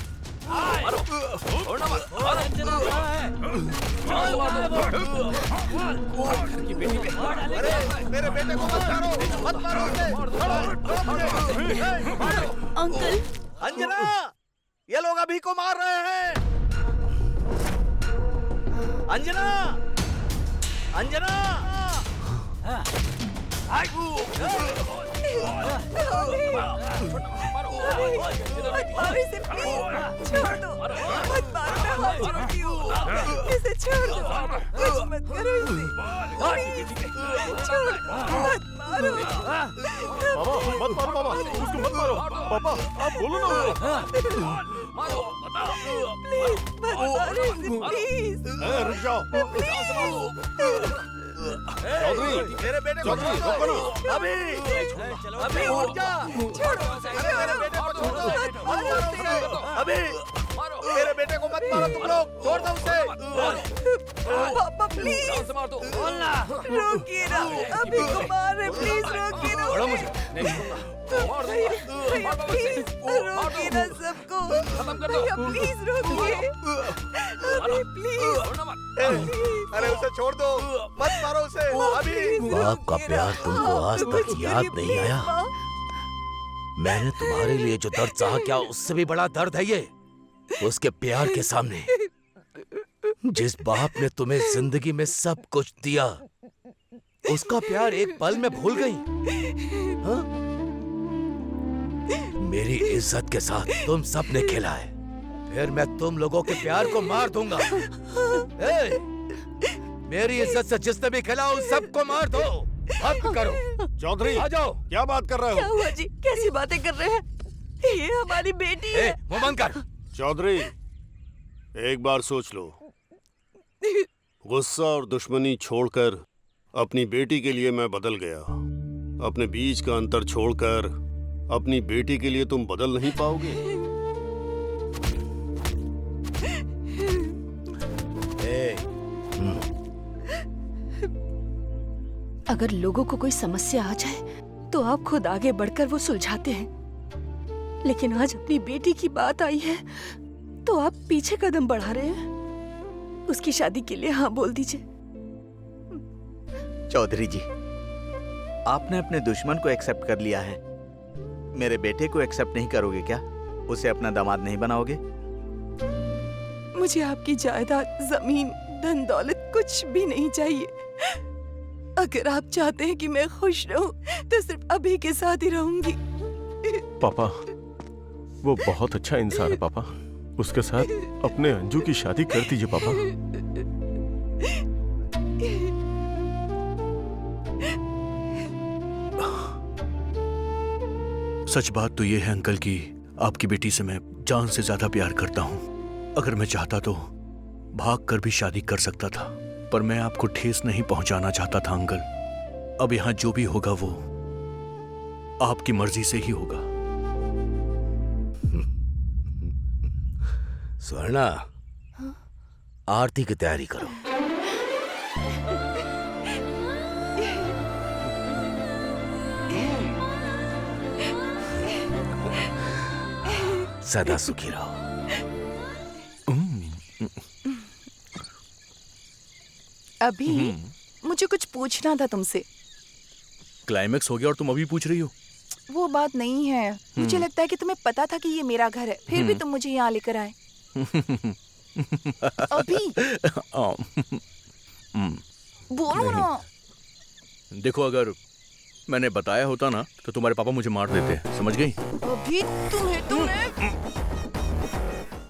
मेरे बेटे को मत मारो, मत मारो। अंकल अंजना, ये लोग अभी को मार रहे हैं। अंजना, अंजना। इसे प्लीज छोड़ दो, मत मारो, मैं हाथ जोड़ती हूँ, इसे छोड़ दो, कुछ मत करो इसे, प्लीज छोड़ दो, मत मारो। मत मारो मामा, उसको मत मारो। पापा आप बोलो ना। प्लीज मत मारो इसे, प्लीज। रुक जाओ। चौधरी, मेरे बेटे को चौधरी, छोड़ दो। रुको ना। अभी उठ जा। छोड़ो, अरे मेरे बेटे को छोड़ दो। मत मारो उसे। अभी मेरे बेटे को मत मारो तुम लोग, छोड़ दो उसे। पापा प्लीज रोकिए ना, अभी को मार रहे, प्लीज रोकिए ना। छोड़ो मुझे। भैया प्लीज रोकिए ना सबको, भैया प्लीज रोकिए, अभी प्लीज। अरे उसे छोड़ दो, मत मारो उसे। अभी बाप का प्यार तुमको आज तक याद नहीं आया? मैंने तुम्हारे लिए जो दर्द सहा क्या उससे भी बड़ा दर्द है ये। उसके प्यार के सामने जिस बाप ने तुम्हें जिंदगी में सब कुछ दिया, उसका प्यार एक पल में भूल गई। हाँ? मेरी इज्जत के साथ तुम सब ने खेला है, फिर मैं तुम लोगों के प्यार को मार दूंगा। ए, मेरी इज्जत से जिसने भी खेला उन सबको मार दो। हद करो। चौधरी, आ जाओ। क्या बात कर रहे क्या हो? हुआ जी, कैसी बातें कर रहे हैं? ये हमारी बेटी है। मुंह बंद कर। चौधरी, एक बार सोच लो। गुस्सा और दुश्मनी छोड़कर अपनी बेटी के लिए मैं बदल गया। अपने बीच का अंतर छोड़कर अपनी बेटी के लिए तुम बदल नहीं पाओगे। अगर लोगों को कोई समस्या आ जाए तो आप खुद आगे बढ़कर वो सुलझाते हैं, लेकिन आज अपनी बेटी की बात आई है तो आप पीछे कदम बढ़ा रहे हैं। उसकी शादी के लिए हाँ बोल दीजिए। चौधरी जी, आपने अपने दुश्मन को एक्सेप्ट कर लिया है, मेरे बेटे को एक्सेप्ट नहीं करोगे क्या? उसे अपना दामाद नहीं बनाओगे? मुझे आपकी जायदाद, जमीन, धन दौलत कुछ भी नहीं चाहिए। अगर आप चाहते हैं कि मैं खुश रहूं तो सिर्फ अभी के साथ ही रहूंगी। पापा वो बहुत अच्छा इंसान है पापा, उसके साथ अपने अंजू की शादी कर दीजिए पापा। सच बात तो ये है अंकल कि आपकी बेटी से मैं जान से ज्यादा प्यार करता हूं। अगर मैं चाहता तो भाग कर भी शादी कर सकता था, पर मैं आपको ठेस नहीं पहुंचाना चाहता था अंकल। अब यहां जो भी होगा वो आपकी मर्जी से ही होगा। स्वर्णा, आरती की तैयारी करो। सदा सुखी रहो। अभी मुझे कुछ पूछना था तुमसे। क्लाइमेक्स हो गया और तुम अभी पूछ रही हो? वो बात नहीं है, मुझे लगता है कि तुम्हें पता था कि ये मेरा घर है, फिर भी तुम मुझे यहाँ लेकर आए। अभी बोलो ना। देखो, अगर मैंने बताया होता ना तो तुम्हारे पापा मुझे मार देते। समझ गई? अभी तुम्हें